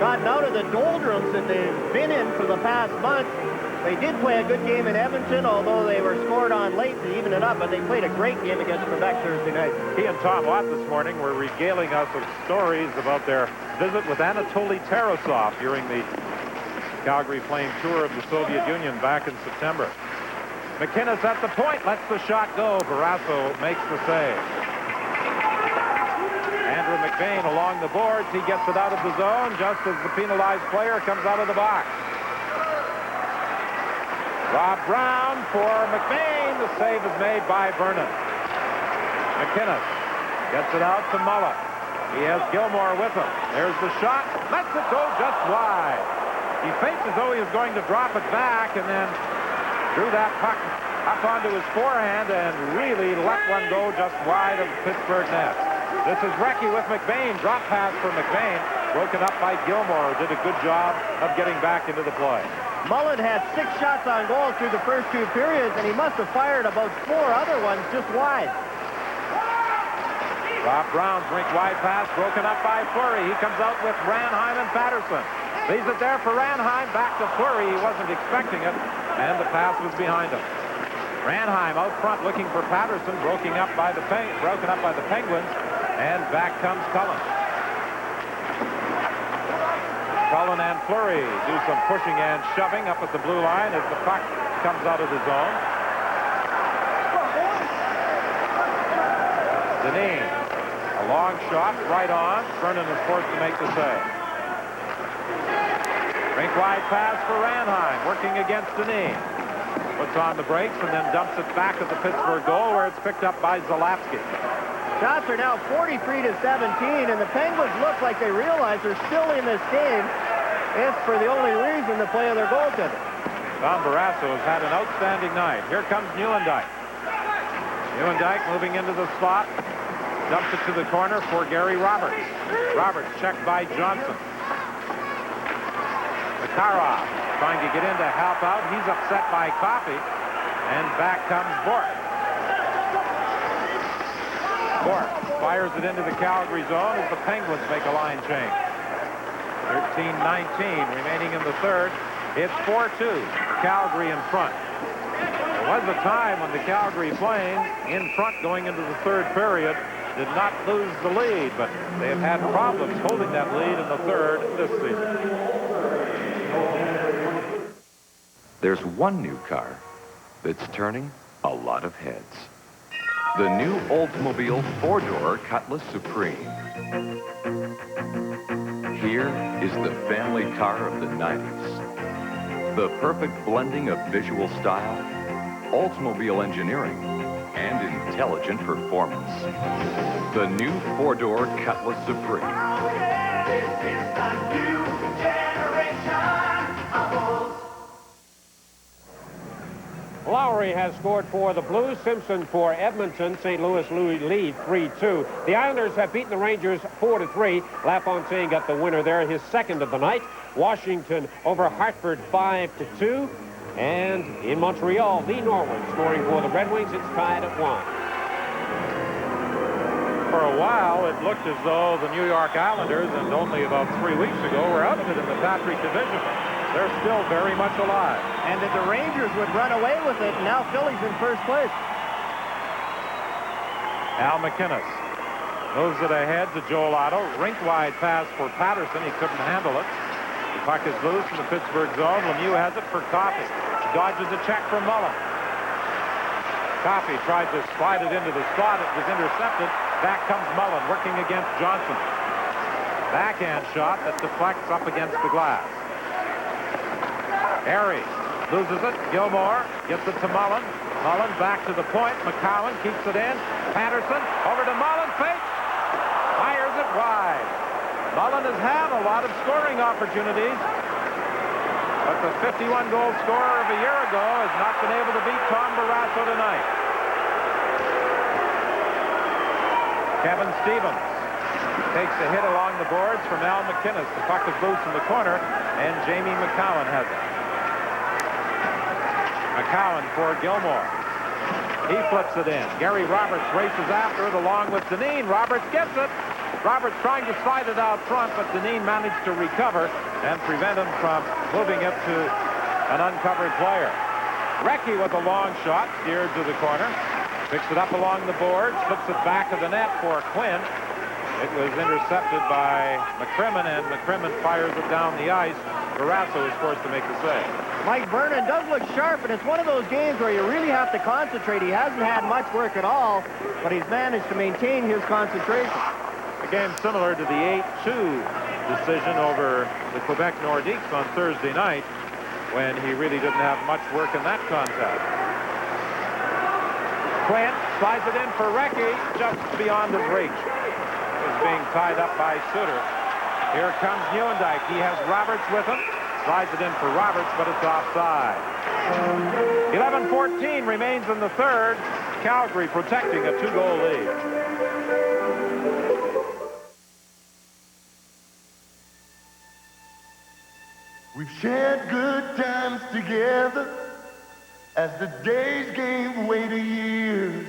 gotten out of the doldrums that they've been in for the past month. They did play a good game in Edmonton, although they were scored on late to even it up, but they played a great game against Quebec Thursday night. He and Tom Watt this morning were regaling us of stories about their visit with Anatoly Tarasov during the Calgary Flame tour of the Soviet Union back in September. McInnes at the point, lets the shot go. Barrasso makes the save. Andrew McBain along the boards. He gets it out of the zone just as the penalized player comes out of the box. Rob Brown for McBain. The save is made by Vernon. McInnes gets it out to Mullett. He has Gilmore with him. There's the shot. Lets it go just wide. He faked as though he was going to drop it back and then drew that puck up onto his forehand and really let one go just wide of the Pittsburgh net. This is Recchi with McBain. Drop pass for McBain. Broken up by Gilmore. Did a good job of getting back into the play. Mullen had 6 shots on goal through the first 2 periods, and he must have fired about 4 other ones just wide. Rob Brown's rink wide pass broken up by Fleury. He comes out with Ranheim and Patterson. Leaves it there for Ranheim. Back to Fleury. He wasn't expecting it, and the pass was behind him. Ranheim out front looking for Patterson. Broken up by the Penguins, and back comes Cullen. Cullen and Fleury do some pushing and shoving up at the blue line as the puck comes out of the zone. Deneen, a long shot right on. Vernon is forced to make the save. Rink wide pass for Ranheim, working against Deneen. Puts on the brakes and then dumps it back at the Pittsburgh goal where it's picked up by Zalapski. Shots are now 43-17, and the Penguins look like they realize they're still in this game. It's for the only reason to play their goaltender. Tom Barrasso has had an outstanding night. Here comes Nieuwendyk. Nieuwendyk moving into the slot. Dumps it to the corner for Gary Roberts. Roberts checked by Johnson. Makarov trying to get in to help out. He's upset by Coffey. And back comes Bork. Bork fires it into the Calgary zone as the Penguins make a line change. 13-19 remaining in the third. It's 4-2. Calgary in front. There was a time when the Calgary Flames in front going into the third period did not lose the lead, but they have had problems holding that lead in the third this season. There's one new car that's turning a lot of heads. The new Oldsmobile 4-door Cutlass Supreme. Here is the family car of the 90s. The perfect blending of visual style, Oldsmobile engineering, and intelligent performance. The new 4-door Cutlass Supreme. Lowry has scored for the Blues. Simpson for Edmonton. St. Louis lead 3-2. The Islanders have beaten the Rangers 4-3. LaFontaine got the winner there, his second of the night. Washington over Hartford 5-2. And in Montreal, Lee Norwood scoring for the Red Wings. It's tied at 1. For a while, it looked as though the New York Islanders, and only about 3 weeks ago, were out of it in the Patrick Division. They're still very much alive. And that the Rangers would run away with it, and now Philly's in first place. Al McInnes moves it ahead to Joel Otto. Rink-wide pass for Patterson. He couldn't handle it. The puck is loose in the Pittsburgh zone. Lemieux has it for Coffey. Dodges a check from Mullen. Coffey tried to slide it into the slot. It was intercepted. Back comes Mullen working against Johnson. Backhand shot that deflects up against the glass. Harry loses it. Gilmore gets it to Mullen. Mullen back to the point. McCowan keeps it in. Patterson over to Mullen. Fake. Fires it wide. Mullen has had a lot of scoring opportunities, but the 51-goal scorer of a year ago has not been able to beat Tom Barrasso tonight. Kevin Stevens takes a hit along the boards from Al McInnes. The puck is loose in the corner, and Jamie McCowan has it. McCowan for Gilmore. He flips it in. Gary Roberts races after it along with Dineen. Roberts gets it. Roberts trying to slide it out front, but Dineen managed to recover and prevent him from moving it to an uncovered player. Recchi with a long shot, steered to the corner. Picks it up along the boards, flips it back of the net for Quinn. It was intercepted by McCrimmon, and McCrimmon fires it down the ice. Barrasso is forced to make the save. Mike Vernon does look sharp, and it's one of those games where you really have to concentrate. He hasn't had much work at all, but he's managed to maintain his concentration. A game similar to the 8-2 decision over the Quebec Nordiques on Thursday night, when he really didn't have much work in that contest. Quinn slides it in for Recchi, just beyond his reach. Is being tied up by Suter. Here comes Nieuwendyk. He has Roberts with him. Slides it in for Roberts, but it's offside. 11-14 remains in the third. Calgary protecting a 2-goal lead. We've shared good times together as the days gave way to years.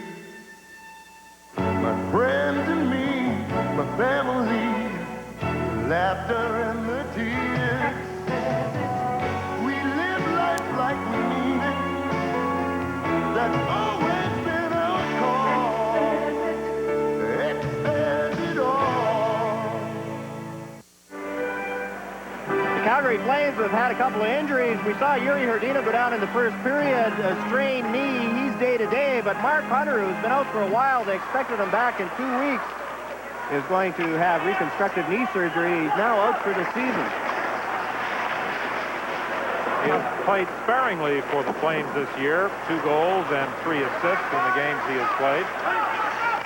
My friends and me, my family, the laughter and the tears. We live life like we mean it. That's always been our call. Expand it all. The Calgary Flames have had a couple of injuries. We saw Yuri Hrdina go down in the first period, a strained knee. He's day-to-day, but Mark Hunter, who's been out for a while, they expected him back in 2 weeks, is going to have reconstructive knee surgery. He's now out for the season. He has played sparingly for the Flames this year. 2 goals and 3 assists in the games he has played.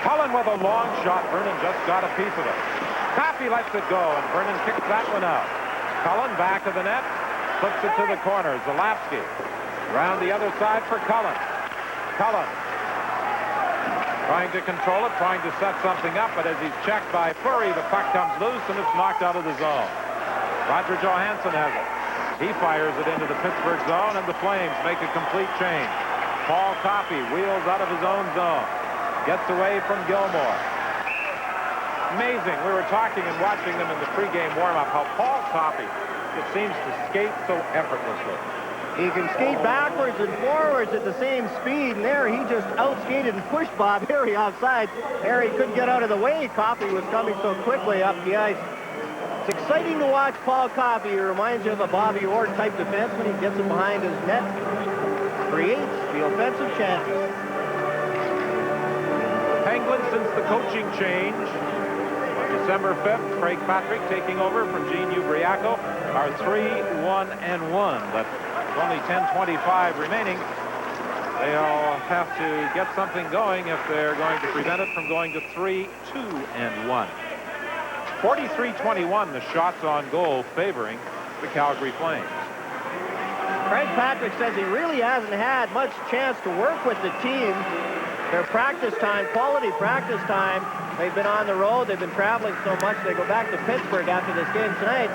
Cullen with a long shot. Vernon just got a piece of it. Coffey lets it go, and Vernon kicks that one out. Cullen back of the net. Flips it to the corner. Zalapski around the other side for Cullen. Cullen trying to control it, trying to set something up, but as he's checked by Fleury, the puck comes loose and it's knocked out of the zone. Roger Johansson has it. He fires it into the Pittsburgh zone, and the Flames make a complete change. Paul Coffey wheels out of his own zone. Gets away from Gilmore. Amazing. We were talking and watching them in the pregame warm-up, how Paul Coffey, it seems to skate so effortlessly. He can skate backwards and forwards at the same speed, and there he just outskated and pushed Bob Harry outside. Harry couldn't get out of the way. Coffey was coming so quickly up the ice. It's exciting to watch Paul Coffey. He reminds you of a Bobby Orr type defenseman. He gets it behind his net, creates the offensive chances. Penguins, since the coaching change on December 5th, Craig Patrick taking over from Gene Ubriaco, are 3-1-1. But only 10:25 remaining. They'll have to get something going if they're going to prevent it from going to 3-2-1. 43-21, the shots on goal favoring the Calgary Flames. Craig Patrick says he really hasn't had much chance to work with the team. Their practice time, quality practice time, they've been on the road, they've been traveling so much, they go back to Pittsburgh after this game tonight.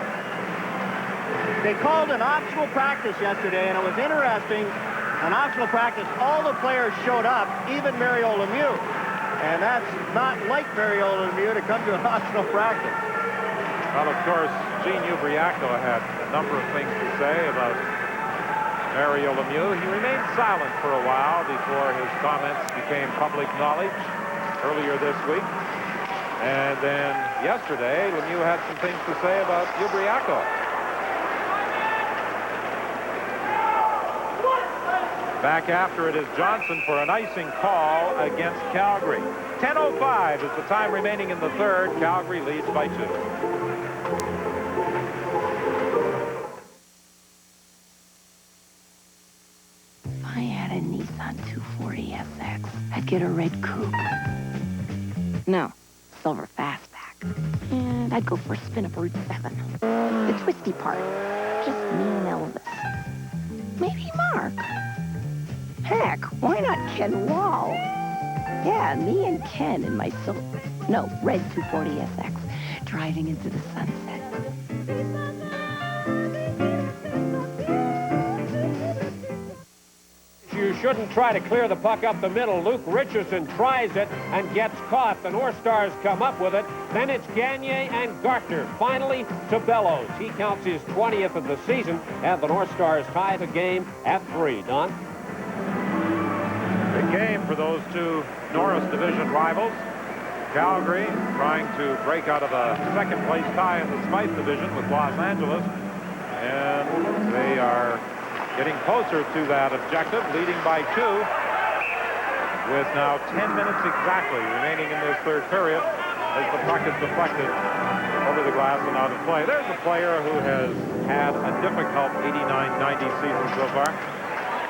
They called an optional practice yesterday, and it was interesting. An optional practice, all the players showed up, even Mario Lemieux. And that's not like Mario Lemieux to come to an optional practice. Well, of course, Gene Ubriaco had a number of things to say about Mario Lemieux. He remained silent for a while before his comments became public knowledge earlier this week. And then yesterday, Lemieux had some things to say about Ubriaco. Back after it is Johnson for an icing call against Calgary. 10:05 is the time remaining in the third. Calgary leads by 2. If I had a Nissan 240 SX, I'd get a red coupe. No, silver fastback. And I'd go for a spin up Route 7. The twisty part. Just me and Elvis. Maybe Mark. Heck, why not Ken Wall? Yeah, me and Ken in my red 240 SX, driving into the sunset. You shouldn't try to clear the puck up the middle. Luke Richardson tries it and gets caught. The North Stars come up with it. Then it's Gagner and Gartner. Finally to Bellows. He counts his 20th of the season, and the North Stars tie the game at 3. Don? Big game for those two Norris Division rivals. Calgary trying to break out of a second-place tie in the Smythe Division with Los Angeles. And they are getting closer to that objective, leading by 2, with now 10 minutes exactly remaining in this third period as the puck is deflected over the glass and out of play. There's a player who has had a difficult 89-90 season so far.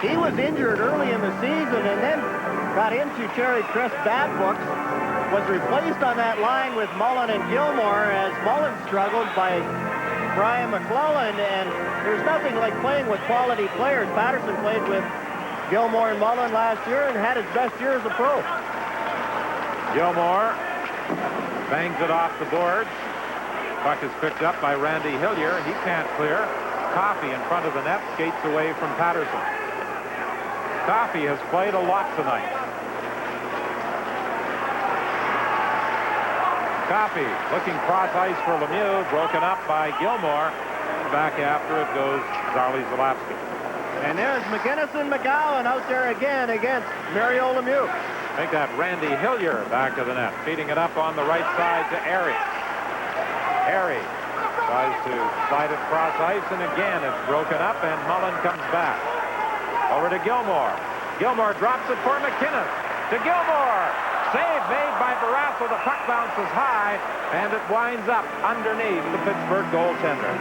He was injured early in the season and then got into Terry Crist's bad books, was replaced on that line with Mullen and Gilmore as Mullen struggled by Brian McClellan, and there's nothing like playing with quality players. Patterson played with Gilmore and Mullen last year and had his best year as a pro. Gilmore bangs it off the boards. Puck is picked up by Randy Hillier. He can't clear. Coffey in front of the net skates away from Patterson. Coffey has played a lot tonight. Coffey looking cross ice for Lemieux, broken up by Gilmore. Back after it goes Zarley Zalapski. And there's McGinnis and McGowan out there again against Mario Lemieux. Make that Randy Hillier back to the net, feeding it up on the right side to Airy. Airy tries to slide it cross ice, and again it's broken up, and Mullen comes back. Over to Gilmore. Gilmore drops it for McInnes. To Gilmore. Save made by Barrasso. The puck bounces high, and it winds up underneath the Pittsburgh goaltender.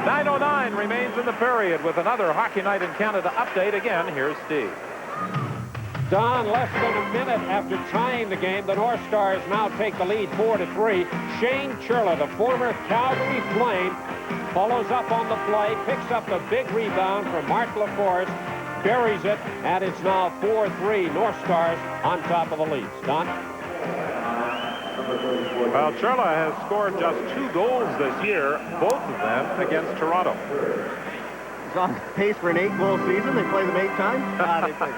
9:09 remains in the period with another Hockey Night in Canada update. Again, here's Steve. Don, less than a minute after tying the game, the North Stars now take the lead 4-3. Shane Churla, the former Calgary Flame, follows up on the play, picks up a big rebound from Mark LaForce, buries it, and it's now 4-3. North Stars on top of the Leafs. Don? Well, Churla has scored just 2 goals this year, both of them against Toronto. He's on pace for an 8-goal season. They play them 8 times? They play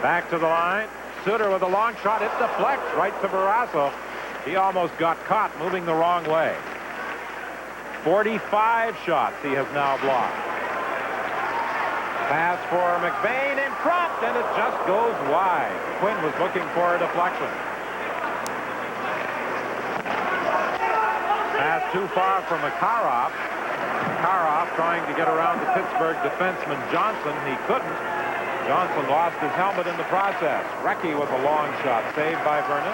Back to the line. Suter with a long shot. It deflects right to Barrasso. He almost got caught moving the wrong way. 45 shots he has now blocked. Pass for McBain in front, and it just goes wide. Quinn was looking for a deflection. Pass too far from Makarov. Makarov trying to get around the Pittsburgh defenseman Johnson. He couldn't. Johnson lost his helmet in the process. Recchi with a long shot, saved by Vernon.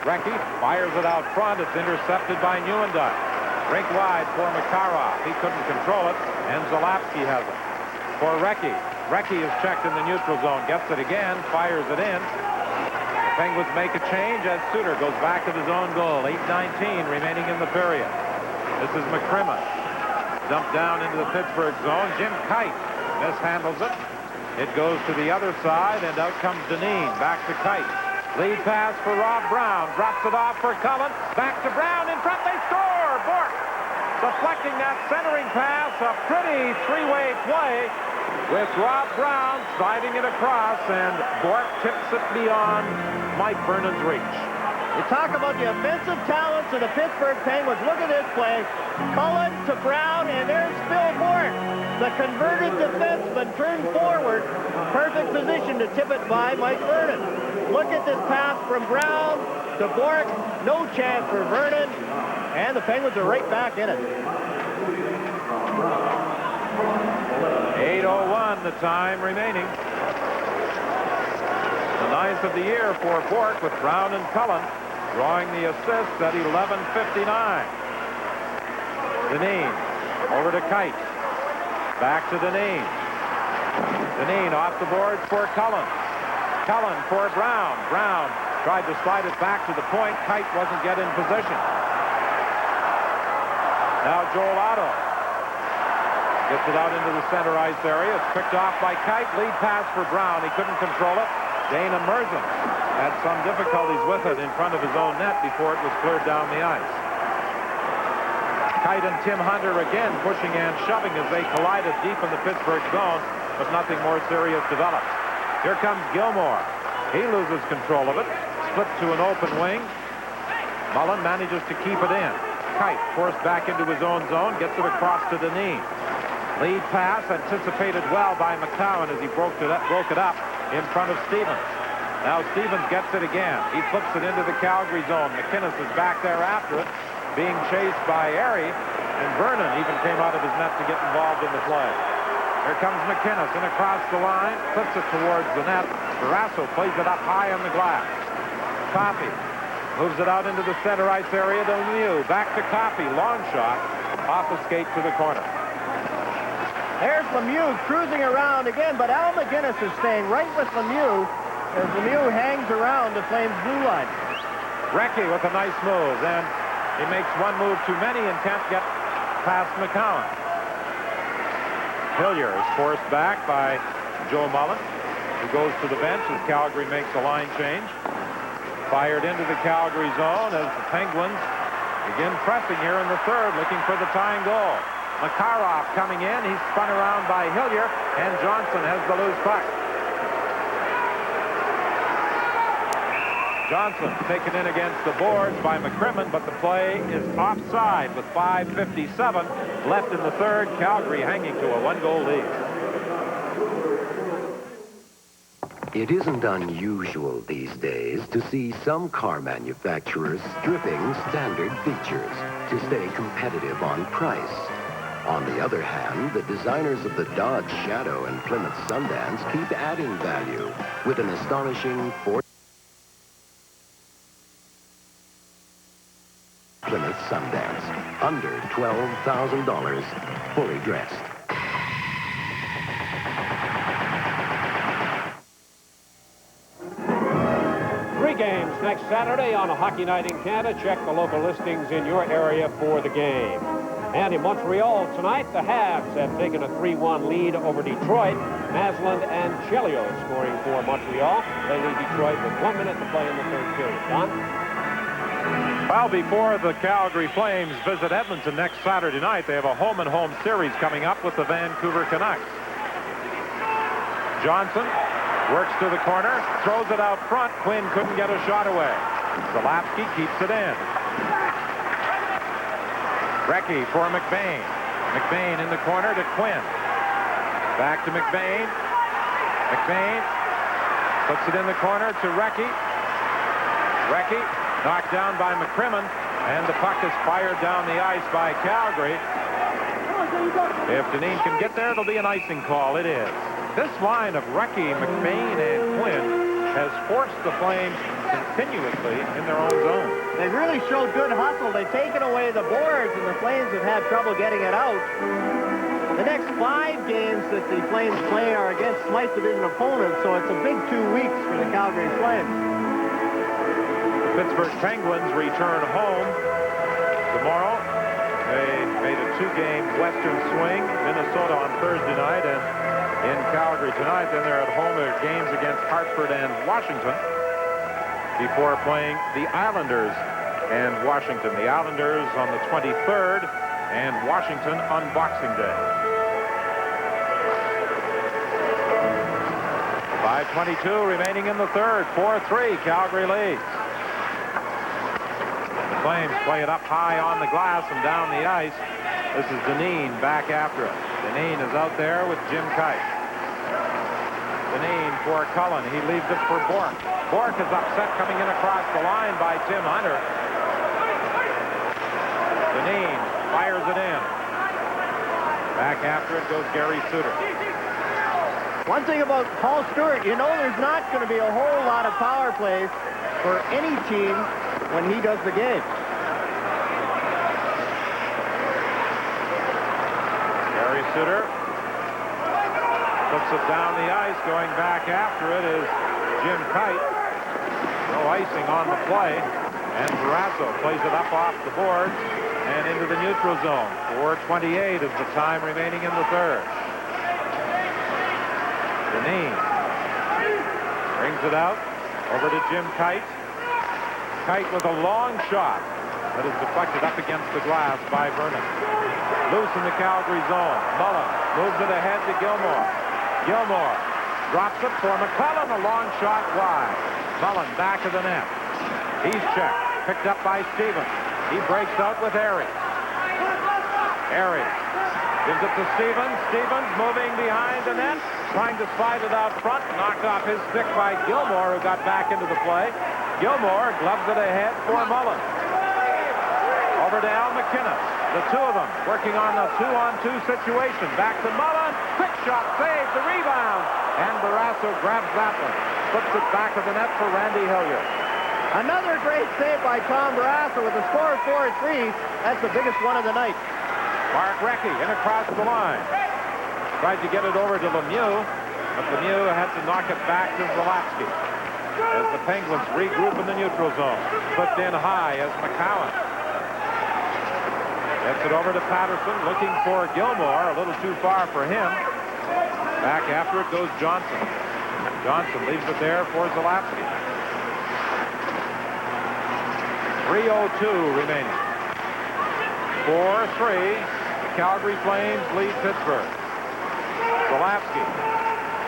Recchi fires it out front. It's intercepted by Nieuwendyk. Rink wide for Makarov. He couldn't control it, and Zalapsky has it. For Recchi. Recchi is checked in the neutral zone. Gets it again. Fires it in. The Penguins make a change as Suter goes back to his own goal. 8:19 remaining in the period. This is McCrimmon. Dumped down into the Pittsburgh zone. Jim Kite mishandles it. It goes to the other side, and out comes Dineen. Back to Kite. Lead pass for Rob Brown. Drops it off for Cullen. Back to Brown. In front. They score. Bork deflecting that centering pass. A pretty 3-way play with Rob Brown sliding it across, and Bork tips it beyond Mike Vernon's reach. You talk about the offensive talents of the Pittsburgh Penguins. Look at this play. Cullen to Brown, and there's Phil Bork. The converted defenseman turned forward. Perfect position to tip it by Mike Vernon. Look at this pass from Brown to Bork. No chance for Vernon. And the Penguins are right back in it. 8:01 the time remaining. The 9th of the year for Bork with Brown and Cullen drawing the assists at 11:59. Dineen over to Kite. Back to Dineen. Dineen off the boards for Cullen. Cullen for Brown. Brown tried to slide it back to the point. Kite wasn't getting in position. Now Joel Otto gets it out into the center ice area. It's picked off by Kite. Lead pass for Brown. He couldn't control it. Dana Merzen had some difficulties with it in front of his own net before it was cleared down the ice. Kite and Tim Hunter again pushing and shoving as they collided deep in the Pittsburgh zone, but nothing more serious develops. Here comes Gilmore. He loses control of it. Slips to an open wing. Mullen manages to keep it in. Kite forced back into his own zone, gets it across to Dineen. Lead pass anticipated well by McCowan as he broke it up in front of Stevens. Now Stevens gets it again. He flips it into the Calgary zone. McInnes is back there after it, being chased by Airy, and Vernon even came out of his net to get involved in the play. Here comes McInnes and across the line, flips it towards the net. Barrasso plays it up high on the glass. Coffey moves it out into the center ice area to Lemieux. Back to Coffey. Long shot. Off the skate to the corner. There's Lemieux cruising around again, but Al McGinnis is staying right with Lemieux as Lemieux hangs around the Flames' blue line. Recchi with a nice move. Then he makes one move too many and can't get past McCowan. Hillier is forced back by Joe Mullen, who goes to the bench as Calgary makes a line change. Fired into the Calgary zone as the Penguins begin pressing here in the third, looking for the tying goal. Makarov coming in. He's spun around by Hillier, and Johnson has the loose puck. Johnson taken in against the boards by McCrimmon, but the play is offside with 5:57 left in the third. Calgary hanging to a 1-goal lead. It isn't unusual these days to see some car manufacturers stripping standard features to stay competitive on price. On the other hand, the designers of the Dodge Shadow and Plymouth Sundance keep adding value with an astonishing Plymouth Sundance, under $12,000, fully dressed. Three games next Saturday on a Hockey Night in Canada. Check the local listings in your area for the game. And in Montreal tonight, the Habs have taken a 3-1 lead over Detroit. Masland and Chelios scoring for Montreal. They lead Detroit with 1 minute to play in the third period. Don? Well, before the Calgary Flames visit Edmonton next Saturday night, they have a home-and-home series coming up with the Vancouver Canucks. Johnson works to the corner, throws it out front. Quinn couldn't get a shot away. Zalapsky keeps it in. Recchi for McBain. McBain in the corner to Quinn. Back to McBain. McBain puts it in the corner to Recchi. Recchi knocked down by McCrimmon, and the puck is fired down the ice by Calgary. If Dineen can get there, it'll be an icing call. It is. This line of Recchi, McBain, and Quinn has forced the Flames continuously in their own zone. They've really showed good hustle. They've taken away the boards, and the Flames have had trouble getting it out. The next 5 games that the Flames play are against Smythe Division opponents, so it's a big 2 weeks for the Calgary Flames. The Pittsburgh Penguins return home tomorrow. They made a 2-game Western swing. Minnesota on Thursday night, and in Calgary tonight. Then they're at home. Their games against Hartford and Washington before playing the Islanders and Washington. The Islanders on the 23rd and Washington on Boxing Day. 5:22 remaining in the third. 4-3. Calgary leads. The Flames play it up high on the glass and down the ice. This is Dineen back after it. Dineen is out there with Jim Kite. Dineen for Cullen. He leaves it for Bork. Bork is upset coming in across the line by Tim Hunter. Dineen fires it in. Back after it goes Gary Suter. One thing about Paul Stewart, you know there's not going to be a whole lot of power plays for any team when he does the game. Gary Suter puts it down the ice. Going back after it is Jim Kite. No icing on the play. And Barrasso plays it up off the boards and into the neutral zone. 4:28 is the time remaining in the third. Dineen brings it out over to Jim Kite. Kite with a long shot that is deflected up against the glass by Vernon. Loose in the Calgary zone. Mullen moves it ahead to Gilmore. Gilmore drops it for McClellan. A long shot wide. Mullen back of the net. He's checked. Picked up by Stevens. He breaks out with Airy. Airy gives it to Stevens. Stevens moving behind the net. Trying to slide it out front. Knocked off his stick by Gilmore, who got back into the play. Gilmore gloves it ahead for Mullen. Over to Al McInnes. The two of them working on a 2-on-2 situation. Back to Mullen. Quick shot, saves the rebound. And Barrasso grabs that one. Puts it back of the net for Randy Hilliard. Another great save by Tom Barrasso with a score of 4-3. That's the biggest one of the night. Mark Recchi in across the line. Tried to get it over to Lemieux, but Lemieux had to knock it back to Zalapsky as the Penguins regroup in the neutral zone. Flipped in high as McCowan. Gets it over to Patterson, looking for Gilmore. A little too far for him. Back after it goes Johnson. Johnson leaves it there for Zalapsky. 3:02 remaining. 4-3. The Calgary Flames lead Pittsburgh. Zalapsky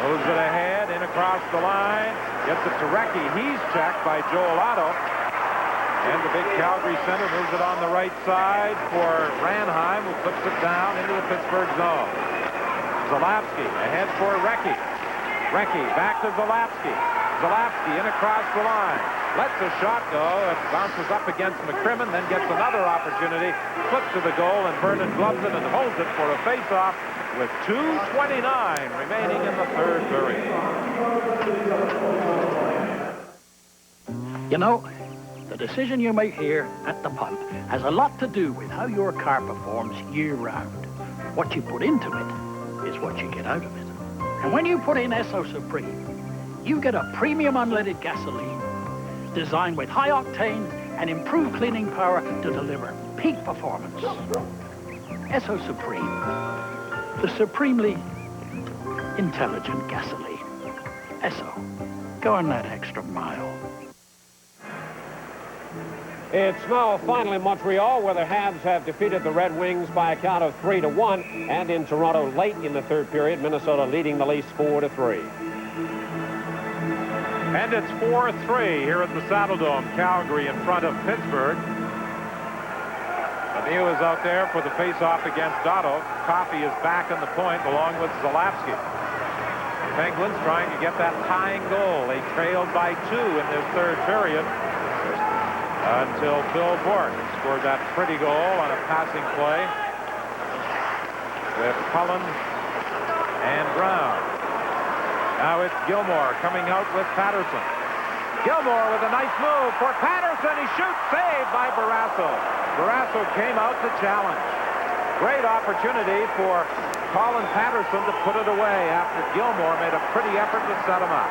moves it ahead, in across the line. Gets it to Recchi. He's checked by Joel Otto. And the big Calgary center moves it on the right side for Ranheim, who flips it down into the Pittsburgh zone. Zalapsky ahead for Recchi. Recchi back to Zalapsky. Zalapsky in across the line. Lets the shot go. It bounces up against McCrimmon, then gets another opportunity. Flips to the goal, and Vernon gloves it and holds it for a face-off with 2:29 remaining in the third period. You know, the decision you make here at the pump has a lot to do with how your car performs year-round. What you put into it is what you get out of it. And when you put in Esso Supreme, you get a premium unleaded gasoline designed with high octane and improved cleaning power to deliver peak performance. Esso Supreme, the supremely intelligent gasoline. Esso, go on that extra mile. It's now finally Montreal, where the Habs have defeated the Red Wings by a count of 3-1, and in Toronto late in the third period, Minnesota leading the Leafs 4-3. And it's 4-3 here at the Saddledome. Calgary in front of Pittsburgh. Lemieux is out there for the face-off against Dotto. Coffey is back on the point along with Zalapsky. The Penguins trying to get that tying goal. They trailed by 2 in this third period until Phil Bourque scored that pretty goal on a passing play with Cullen and Brown. Now it's Gilmore coming out with Patterson. Gilmore with a nice move for Patterson. He shoots, saved by Barrasso. Barrasso came out to challenge. Great opportunity for Colin Patterson to put it away after Gilmore made a pretty effort to set him up.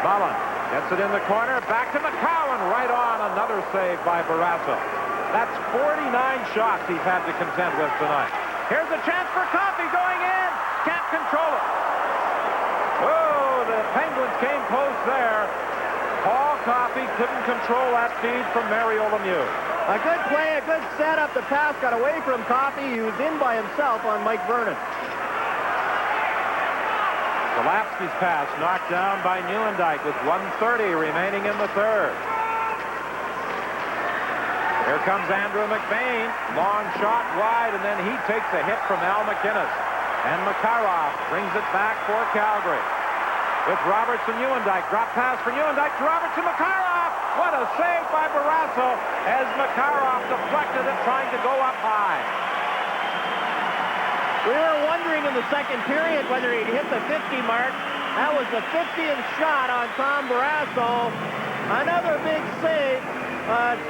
Mullen gets it in the corner, back to McCowan, right on, another save by Barrasso. That's 49 shots he's had to contend with tonight. Here's a chance for Coffey going in, can't control it. Oh, the Penguins came close there. Paul Coffey couldn't control that feed from Mario Lemieux. A good play, a good setup. The pass got away from Coffey. He was in by himself on Mike Vernon. Zalapsky's pass knocked down by Nieuwendyk with 1:30 remaining in the third. Here comes Andrew McBain. Long shot wide, and then he takes a hit from Al McInnes. And Makarov brings it back for Calgary. With Roberts and Nieuwendyk. Drop pass for Nieuwendyk to Roberts and Makarov. What a save by Barrasso as Makarov deflected it, trying to go up high. We were wondering in the second period whether he'd hit the 50 mark. That was the 50th shot on Tom Barrasso. Another big save.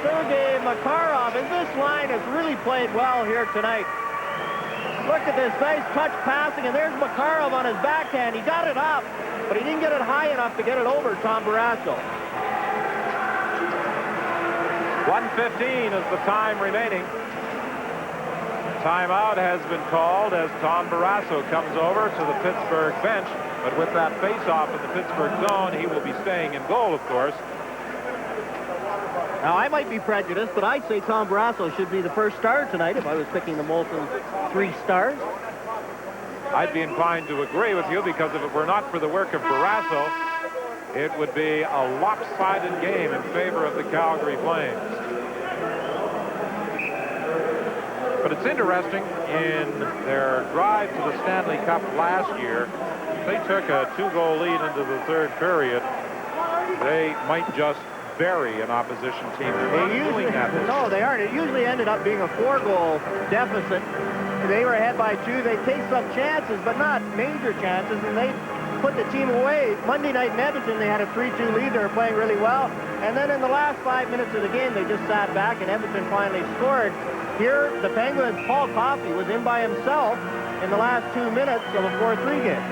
Sergei Makarov, and this line has really played well here tonight. Look at this nice touch passing, and there's Makarov on his backhand. He got it up, but he didn't get it high enough to get it over Tom Barrasso. 1:15 is the time remaining. Timeout has been called as Tom Barrasso comes over to the Pittsburgh bench, but with that face-off in the Pittsburgh zone, he will be staying in goal, of course. Now, I might be prejudiced, but I'd say Tom Barrasso should be the first star tonight if I was picking the Molson 3 stars. I'd be inclined to agree with you, because if it were not for the work of Barrasso, it would be a lopsided game in favor of the Calgary Flames. But it's interesting, in their drive to the Stanley Cup last year, they took a 2-goal lead into the third period. They might just bury an opposition team. They're not doing that. No, they aren't. It usually ended up being a 4-goal deficit. They were ahead by 2. They take some chances, but not major chances, and they put the team away. Monday night in Edmonton, they had a 3-2 lead. They were playing really well. And then in the last 5 minutes of the game, they just sat back, and Edmonton finally scored. Here, the Penguins, Paul Coffey was in by himself in the last 2 minutes of a 4-3 game.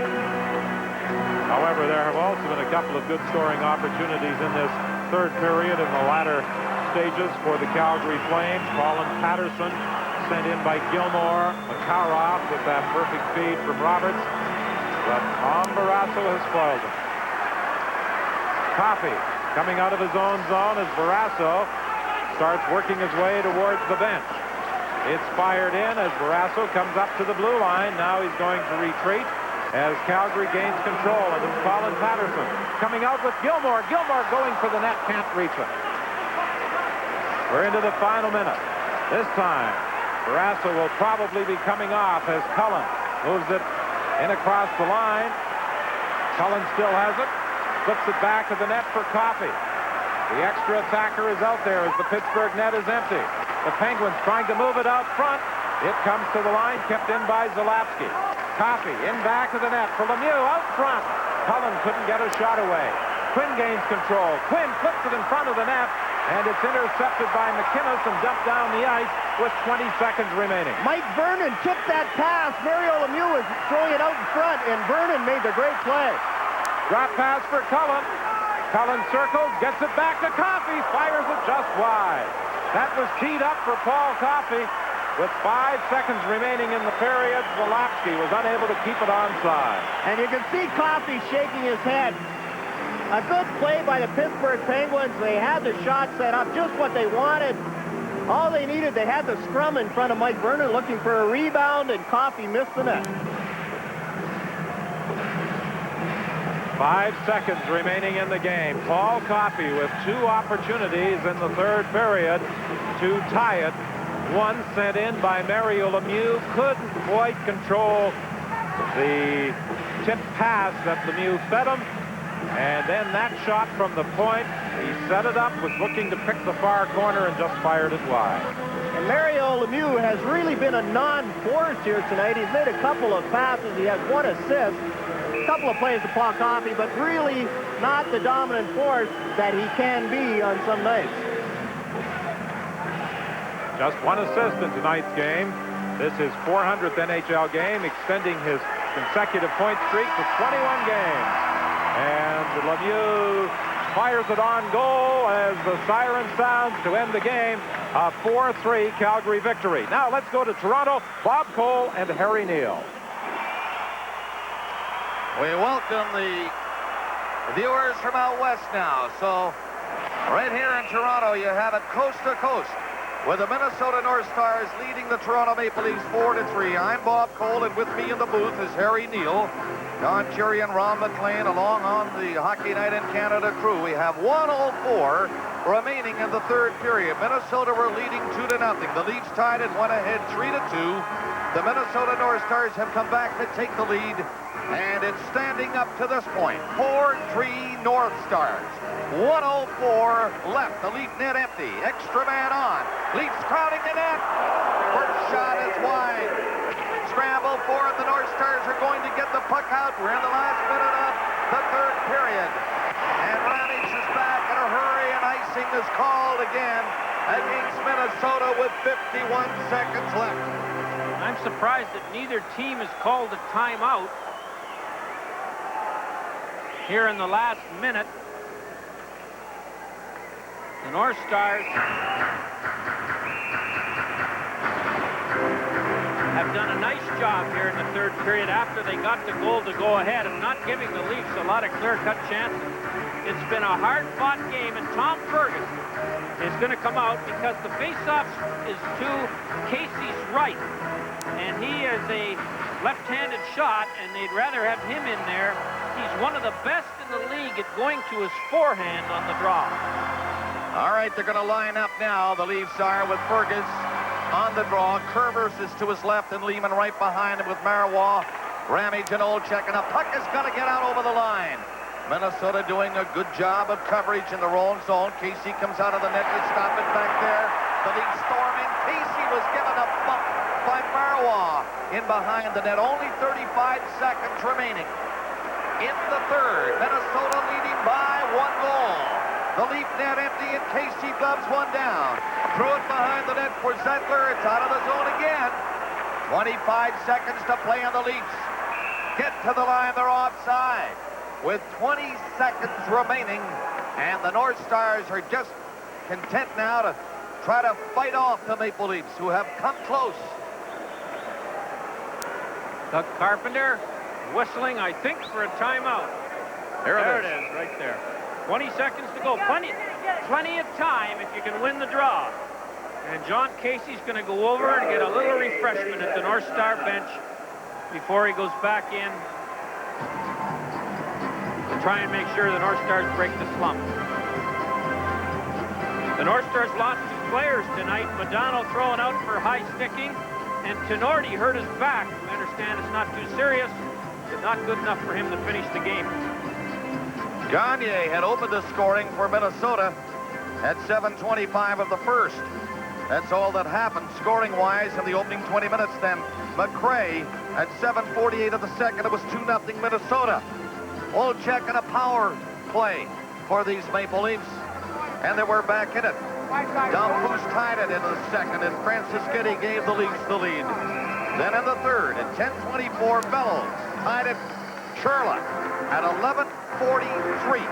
However, there have also been a couple of good scoring opportunities in this third period in the latter stages for the Calgary Flames. Colin Patterson sent in by Gilmore. Makarov with that perfect feed from Roberts. But Tom Barrasso has spoiled him. Coffey coming out of his own zone as Barrasso starts working his way towards the bench. It's fired in as Barrasso comes up to the blue line. Now he's going to retreat as Calgary gains control, and it's Colin Patterson coming out with Gilmore. Gilmore going for the net, can't reach it. We're into the final minute. This time, Barrasso will probably be coming off as Cullen moves it in across the line. Cullen still has it, flips it back to the net for Coffey. The extra attacker is out there as the Pittsburgh net is empty. The Penguins trying to move it out front. It comes to the line, kept in by Zalapsky. Coffey in back of the net for Lemieux out front. Cullen couldn't get a shot away. Quinn gains control. Quinn flips it in front of the net, and it's intercepted by McInnes and dumped down the ice with 20 seconds remaining. Mike Vernon took that pass. Mario Lemieux was throwing it out in front, and Vernon made the great play. Drop pass for Cullen. Cullen circles, gets it back to Coffey, fires it just wide. That was teed up for Paul Coffey. With 5 seconds remaining in the period, Zalapsky was unable to keep it onside. And you can see Coffey shaking his head. A good play by the Pittsburgh Penguins. They had the shot set up, just what they wanted. All they needed, they had the scrum in front of Mike Vernon looking for a rebound, and Coffey missed the net. 5 seconds remaining in the game. Paul Coffey with 2 opportunities in the third period to tie it. One sent in by Mario Lemieux, couldn't quite control the tip pass that Lemieux fed him. And then that shot from the point, he set it up, was looking to pick the far corner and just fired it wide. And Mario Lemieux has really been a non-force here tonight. He's made a couple of passes. He has 1 assist, a couple of plays to Paul Coffey, but really not the dominant force that he can be on some nights. Just 1 assist in tonight's game. This is 400th NHL game, extending his consecutive point streak to 21 games. And Lemieux fires it on goal as the siren sounds to end the game. A 4-3 Calgary victory. Now let's go to Toronto. Bob Cole and Harry Neal. We welcome the viewers from out west now. So right here in Toronto, you have it coast to coast, with the Minnesota North Stars leading the Toronto Maple Leafs 4-3. I'm Bob Cole, and with me in the booth is Harry Neal, Don Cherry, and Ron McLean, along on the Hockey Night in Canada crew. We have 1:04 remaining in the third period. Minnesota were leading 2-0. The Leafs tied it, went ahead 3-2. The Minnesota North Stars have come back to take the lead, and it's standing up to this point. 4-3 North Stars. 1:04 left. The Leaf net empty. Extra man on. Leafs crowding the net. First shot is wide. Scramble for it. The North Stars are going to get the puck out. We're in the last minute of the third period. And Ranich is back in a hurry, and icing is called again against Minnesota with 51 seconds left. I'm surprised that neither team has called a timeout here in the last minute. The North Stars have done a nice job here in the third period after they got the goal to go ahead of not giving the Leafs a lot of clear-cut chances. It's been a hard-fought game, and Tom Fergus is going to come out because the face-off is to Casey's right, and he is a left-handed shot, and they'd rather have him in there. He's one of the best in the league at going to his forehand on the draw. All right, they're going to line up now. The Leafs are with Fergus on the draw. Curvers is to his left, and Lehman right behind him with Marois, Ramage, and Olczyk. And a puck is going to get out over the line. Minnesota doing a good job of coverage in the wrong zone. Casey comes out of the net to stop it back there. The Leafs storming. Casey was given a bump by Marois in behind the net. Only 35 seconds remaining in the third. Minnesota leading by 1 goal. The Leaf net empty, and Casey gloves one down. Threw it behind the net for Zettler. It's out of the zone again. 25 seconds to play on the Leafs. Get to the line, they're offside. With 20 seconds remaining, and the North Stars are just content now to try to fight off the Maple Leafs, who have come close. Doug Carpenter whistling, I think, for a timeout. There it is, right there. 20 seconds to go. Plenty of time if you can win the draw. And John Casey's going to go over and get a little refreshment at the North Star bench before he goes back in to try and make sure the North Stars break the slump. The North Stars lost 2 players tonight. Madonna throwing out for high sticking, and Tenorti hurt his back. We understand it's not too serious, but not good enough for him to finish the game. Gagne had opened the scoring for Minnesota at 7:25 of the first. That's all that happened scoring-wise in the opening 20 minutes. Then McRae at 7:48 of the second. It was 2-0 Minnesota. Olczyk in a power play for these Maple Leafs, and they were back in it. Dumfries tied it in the second, and Francis Getty gave the Leafs the lead. Then in the third, at 10:24, Bellows tied it. Sherlock at 11:43.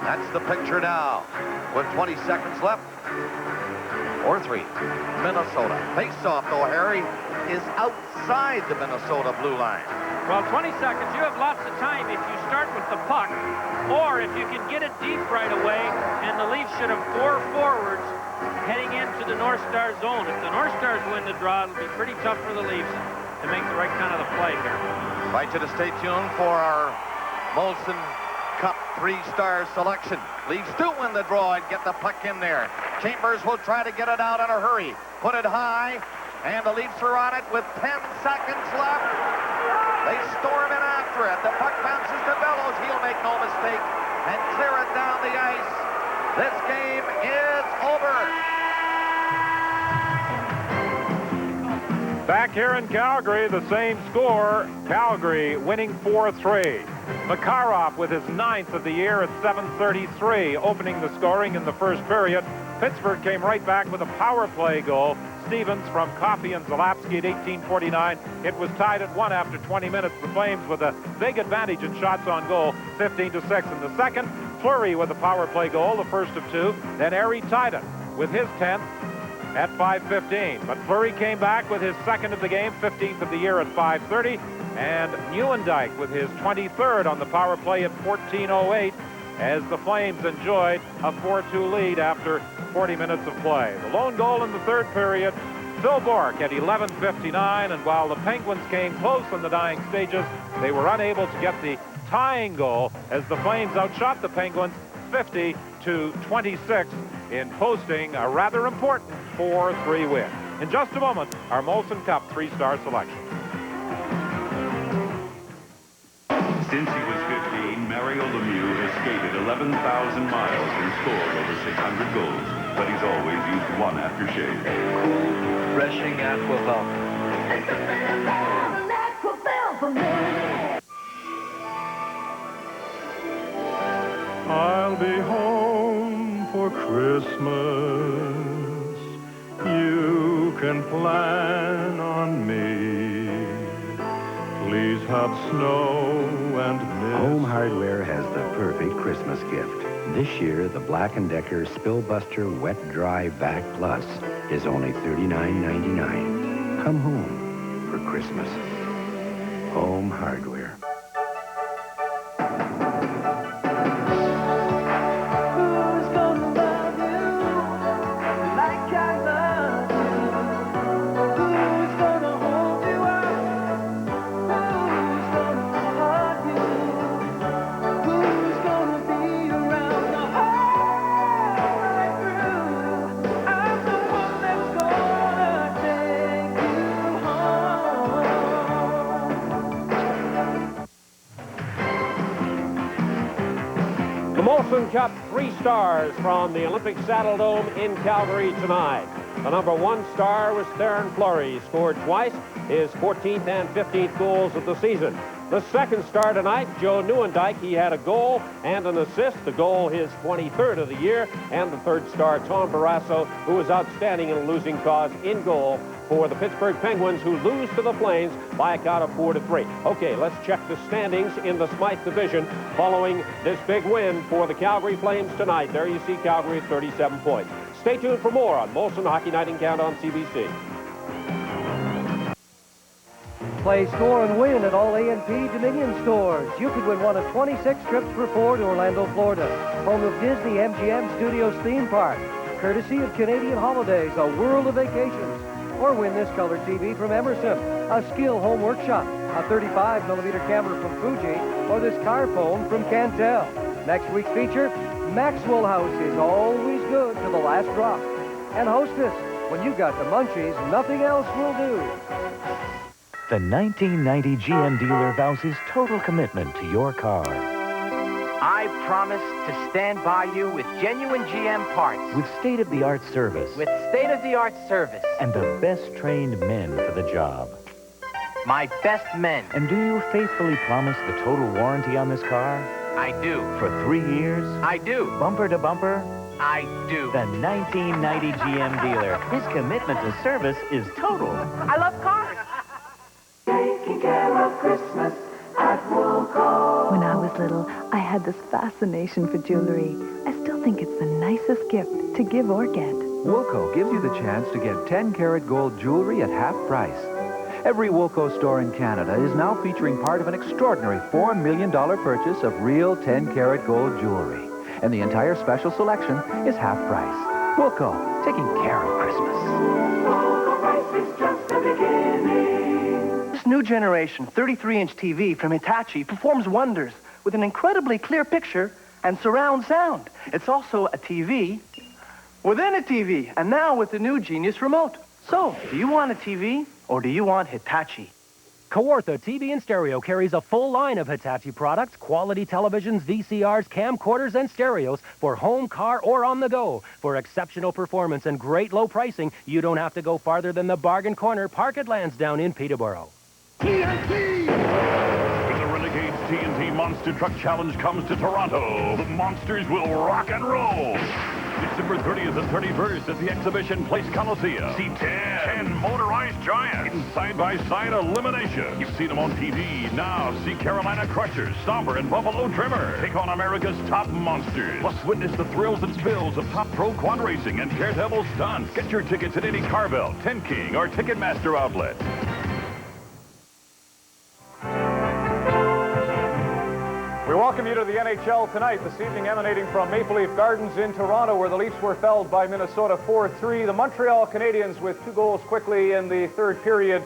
That's the picture now. With 20 seconds left. Or 3. Minnesota. Face-off, though, Harry, is outside the Minnesota blue line. Well, 20 seconds, you have lots of time if you start with the puck, or if you can get it deep right away, and the Leafs should have 4 forwards heading into the North Star zone. If the North Stars win the draw, it'll be pretty tough for the Leafs to make the right kind of the play here. I invite you to stay tuned for our Molson Cup 3-star selection. Leafs do win the draw and get the puck in there. Chambers will try to get it out in a hurry. Put it high, and the Leafs are on it with 10 seconds left. They storm in after it. The puck bounces to Bellows. He'll make no mistake and clear it down the ice. This game is over. Back here in Calgary, the same score. Calgary winning 4-3. Makarov with his 9th of the year at 7:33, opening the scoring in the first period. Pittsburgh came right back with a power play goal. Stevens from Coffey and Zalapsky at 18:49. It was tied at 1 after 20 minutes. The Flames with a big advantage in shots on goal, 15-6 in the second. Fleury with a power play goal, the first of 2. Then Erie tied it with his 10th at 5:15. But Fleury came back with his 2nd of the game, 15th of the year at 5:30. And Nieuwendyk with his 23rd on the power play at 14:08 as the Flames enjoyed a 4-2 lead after 40 minutes of play. The lone goal in the third period, Phil Bourque at 11:59, and while the Penguins came close in the dying stages, they were unable to get the tying goal as the Flames outshot the Penguins 50-26 in posting a rather important 4-3 win. In just a moment, our Molson Cup 3-star selection. Since he was 15, Mario Lemieux has skated 11,000 miles and scored over 600 goals, but he's always used one aftershave. Cool, refreshing Aquavelt. I'll be home for Christmas. You can plan on me. Please have snow and mist. Home Hardware has the perfect Christmas gift. This year, the Black & Decker Spillbuster Wet Dry Vac Plus is only $39.99. Come home for Christmas. Home Hardware. Molson Cup 3 stars from the Olympic Saddle Dome in Calgary tonight. The number 1 star was Theron Fleury. He scored twice, his 14th and 15th goals of the season. The 2nd star tonight, Joe Nieuwendyk. He had a goal and an assist. The goal, his 23rd of the year. And the 3rd star, Tom Barrasso, who was outstanding in a losing cause in goal for the Pittsburgh Penguins, who lose to the Flames by a count of 4-3. Okay, let's check the standings in the Smythe Division following this big win for the Calgary Flames tonight. There you see Calgary at 37 points. Stay tuned for more on Molson Hockey Night in Canada on CBC. Play, score, and win at all A&P Dominion stores. You could win one of 26 trips for 4 to Orlando, Florida, home of Disney MGM Studios theme park, courtesy of Canadian Holidays, a world of vacations. Or win this color TV from Emerson, a Skill Home Workshop, a 35mm camera from Fuji, or this car phone from Cantel. Next week's feature, Maxwell House is always good to the last drop. And Hostess, when you got the munchies, nothing else will do. The 1990 GM dealer vows his total commitment to your car. I promise to stand by you with genuine GM parts. With state-of-the-art service. With state-of-the-art service. And the best trained men for the job. My best men. And do you faithfully promise the total warranty on this car? I do. For 3 years? I do. Bumper to bumper? I do. The 1990 GM dealer. His commitment to service is total. I love cars. Taking care of Christmas at When I was little, I had this fascination for jewelry. I still think it's the nicest gift to give or get. Woolco gives you the chance to get 10-karat gold jewelry at half price. Every Woolco store in Canada is now featuring part of an extraordinary $4 million purchase of real 10-karat gold jewelry. And the entire special selection is half price. Woolco, taking care of Christmas. Woolco price is just the beginning. This new generation 33-inch TV from Hitachi performs wonders with an incredibly clear picture and surround sound. It's also a TV within a TV, and now with the new Genius Remote. So, do you want a TV or do you want Hitachi? Kawartha TV and Stereo carries a full line of Hitachi products, quality televisions, VCRs, camcorders, and stereos for home, car, or on the go. For exceptional performance and great low pricing, you don't have to go farther than the Bargain Corner Parket Lansdowne in Peterborough. TNT! When the Renegades TNT Monster Truck Challenge comes to Toronto, the monsters will rock and roll. December 30th and 31st at the Exhibition Place Coliseum. See 10 motorized giants in side-by-side elimination. You've seen them on TV. Now see Carolina Crusher, Stomper, and Buffalo Trimmer take on America's top monsters. Plus witness the thrills and spills of top pro quad racing and Daredevil stunts. Get your tickets at any Carvel, Ten King, or Ticketmaster outlet. We welcome you to the NHL tonight, this evening emanating from Maple Leaf Gardens in Toronto, where the Leafs were felled by Minnesota 4-3. The Montreal Canadiens, with 2 goals quickly in the third period,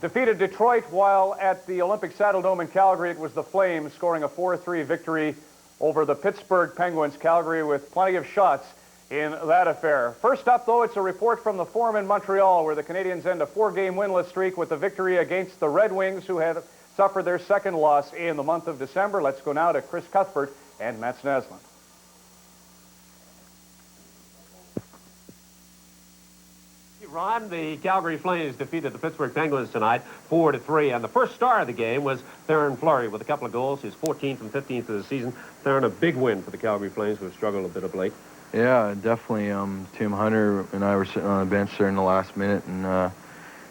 defeated Detroit, while at the Olympic Saddledome in Calgary, it was the Flames scoring a 4-3 victory over the Pittsburgh Penguins. Calgary with plenty of shots in that affair. First up, though, it's a report from the Forum in Montreal, where the Canadiens end a 4-game winless streak with the victory against the Red Wings, who had suffered their second loss in the month of December. Let's go now to Chris Cuthbert and Matt Snaslin. Ron, the Calgary Flames defeated the Pittsburgh Penguins tonight 4-3, and the first star of the game was Theron Fleury with a couple of goals, his 14th and 15th of the season. Theron, a big win for the Calgary Flames, who have struggled a bit of late. Yeah, definitely. Tim Hunter and I were sitting on the bench there in the last minute, and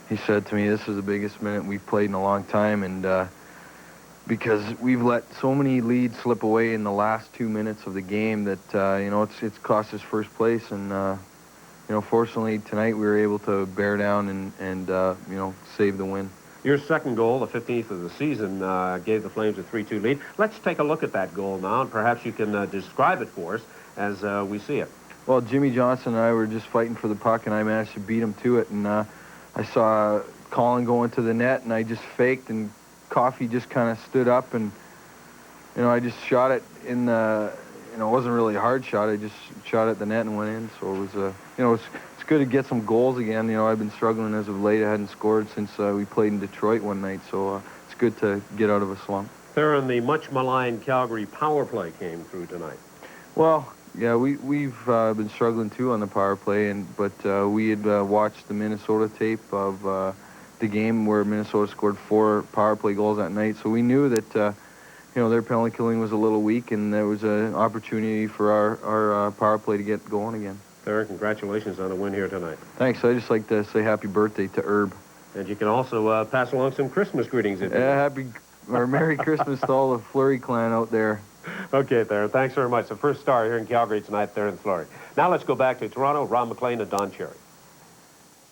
he said to me, this is the biggest minute we've played in a long time, and because we've let so many leads slip away in the last 2 minutes of the game that, you know, it's cost us first place, and, you know, fortunately tonight we were able to bear down and you know, save the win. Your second goal, the 15th of the season, gave the Flames a 3-2 lead. Let's take a look at that goal now, and perhaps you can describe it for us as we see it. Well, Jimmy Johnson and I were just fighting for the puck, and I managed to beat him to it, and I saw Colin going to the net, and I just faked, and Coffey just kind of stood up, and, you know, I just shot it in the, you know, it wasn't really a hard shot. I just shot at the net and went in. So it was, you know, it's good to get some goals again. You know, I've been struggling as of late. I hadn't scored since we played in Detroit one night, so it's good to get out of a slump. Theron, the much-maligned Calgary power play came through tonight. Well, yeah, we've been struggling too on the power play, but we had watched the Minnesota tape of the game where Minnesota scored 4 power play goals that night, so we knew that you know, their penalty killing was a little weak, and there was an opportunity for our power play to get going again. Theron, congratulations on a win here tonight. Thanks. I just like to say happy birthday to Herb. And you can also pass along some Christmas greetings. Merry Christmas to all the Fleury clan out there. Okay, Theron, thanks very much. The first star here in Calgary tonight, Theron Fleury. Now let's go back to Toronto, Ron McLean and Don Cherry.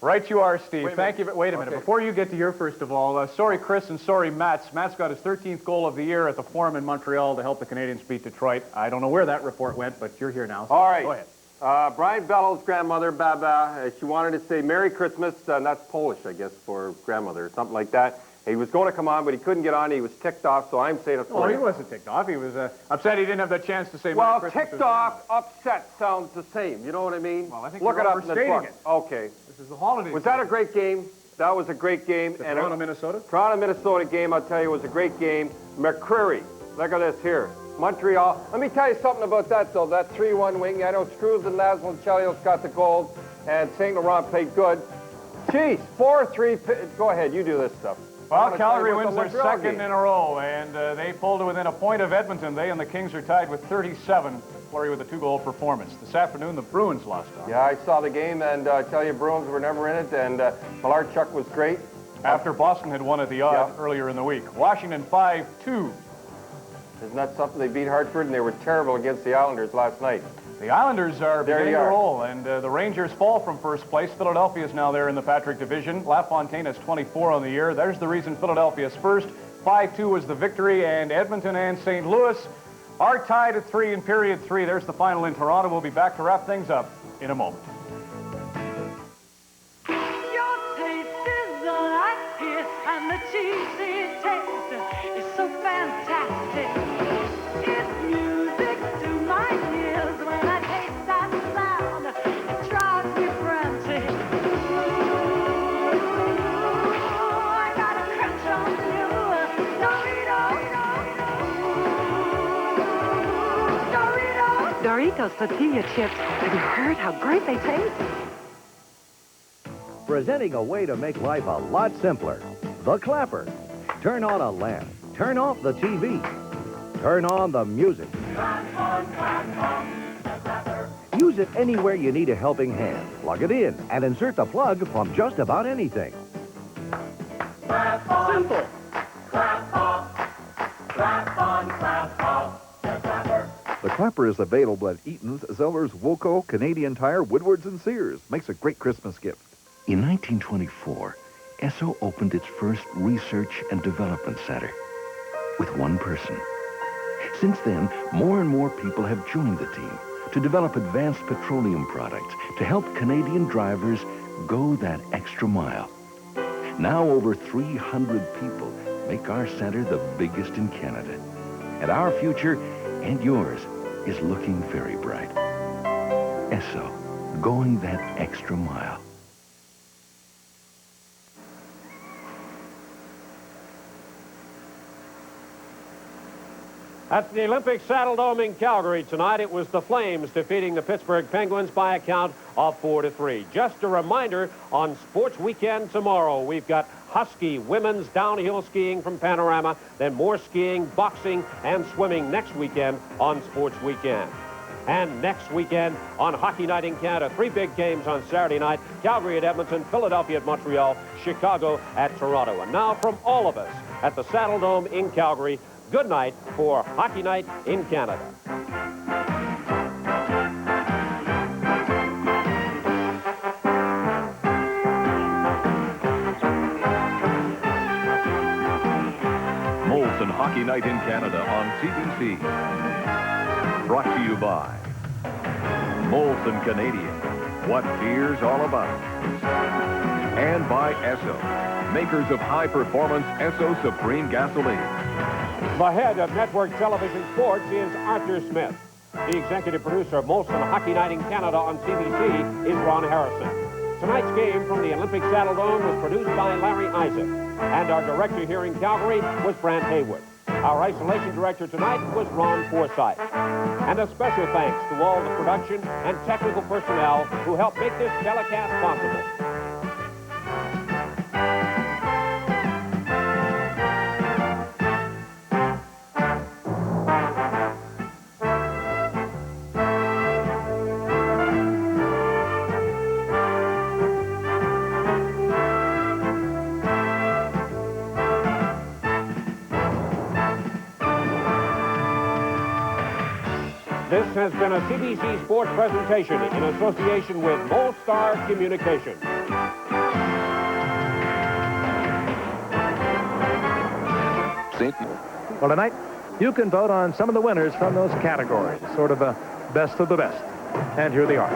Right you are, Steve. Thank you. Wait a minute. Before you get to your first of all, sorry Chris and sorry Matt's. Matt's got his 13th goal of the year at the Forum in Montreal to help the Canadiens beat Detroit. I don't know where that report went, but you're here now. So all right. Go ahead. Brian Bellow's grandmother, Baba, she wanted to say Merry Christmas, and that's Polish, I guess, for grandmother or something like that. He was going to come on, but he couldn't get on. He was ticked off, so I'm saying it for Well, he him. wasn't ticked off. He was upset he didn't have the chance to say Well, Merry Christmas. ticked off, upset sounds the same. You know what I mean? Well, I think Look you're it up in the overstating book. it. Okay. This is the holiday. Was that a great game? That was a great game. The Toronto, Minnesota? Toronto, Minnesota game, I'll tell you, was a great game. McCreary, look at this here. Montreal. Let me tell you something about that, though. That 3-1 wing. I know Struve and Laszlo and Chelios got the gold, and St. Laurent played good. Jeez, 4-3. Go ahead, you do this stuff. Well, Calgary wins their second in a row, and they pulled to within a point of Edmonton. They and the Kings are tied with 37. Fleury with a 2-goal performance. This afternoon, the Bruins lost out. Yeah, I saw the game, and I tell you, Bruins were never in it, and Malarchuk was great. after Boston had won at the odd earlier in the week. Washington 5-2. Isn't that something? They beat Hartford, and they were terrible against the Islanders last night. The Islanders are beginning to roll, and the Rangers fall from first place. Philadelphia is now there in the Patrick division. LaFontaine has 24 on the year. There's the reason Philadelphia is first. 5-2 was the victory, and Edmonton and St. Louis are tied at 3 in period 3. There's the final in Toronto. We'll be back to wrap things up in a moment. Your taste is delightful, and the cheesy taste is so fantastic. It's music to my ears when I taste that sound. It drives me frantic. Ooh, I got a crunch on you, Doritos. Doritos tortilla chips. Have you heard how great they taste? Presenting a way to make life a lot simpler. The Clapper. Turn on a lamp. Turn off the TV. Turn on the music. Use it anywhere you need a helping hand. Plug it in and insert the plug from just about anything. Simple. The Clapper is available at Eaton's, Zellers, Woolco, Canadian Tire, Woodward's, and Sears. Makes a great Christmas gift. In 1924, Esso opened its first research and development center with one person. Since then, more and more people have joined the team to develop advanced petroleum products to help Canadian drivers go that extra mile. Now over 300 people make our center the biggest in Canada. And our future, and yours, is looking very bright. Esso, going that extra mile. At the Olympic Saddle Dome in Calgary tonight, it was the Flames defeating the Pittsburgh Penguins by a count of 4-3. Just a reminder, on Sports Weekend tomorrow, we've got Husky women's downhill skiing from Panorama, then more skiing, boxing, and swimming next weekend on Sports Weekend. And next weekend on Hockey Night in Canada, 3 big games on Saturday night, Calgary at Edmonton, Philadelphia at Montreal, Chicago at Toronto. And now from all of us at the Saddle Dome in Calgary, good night for Hockey Night in Canada. Molson Hockey Night in Canada on CBC. Brought to you by Molson Canadian, what beer's all about. And by Esso, makers of high-performance Esso Supreme Gasoline. The head of Network Television Sports is Arthur Smith. The executive producer of Molson Hockey Night in Canada on CBC is Ron Harrison. Tonight's game from the Olympic Saddle Dome was produced by Larry Isaac. And our director here in Calgary was Brant Haywood. Our isolation director tonight was Ron Forsythe. And a special thanks to all the production and technical personnel who helped make this telecast possible. This has been a CBC Sports presentation in association with Molstar Communications. Well, tonight, you can vote on some of the winners from those categories, sort of a best of the best. And here they are.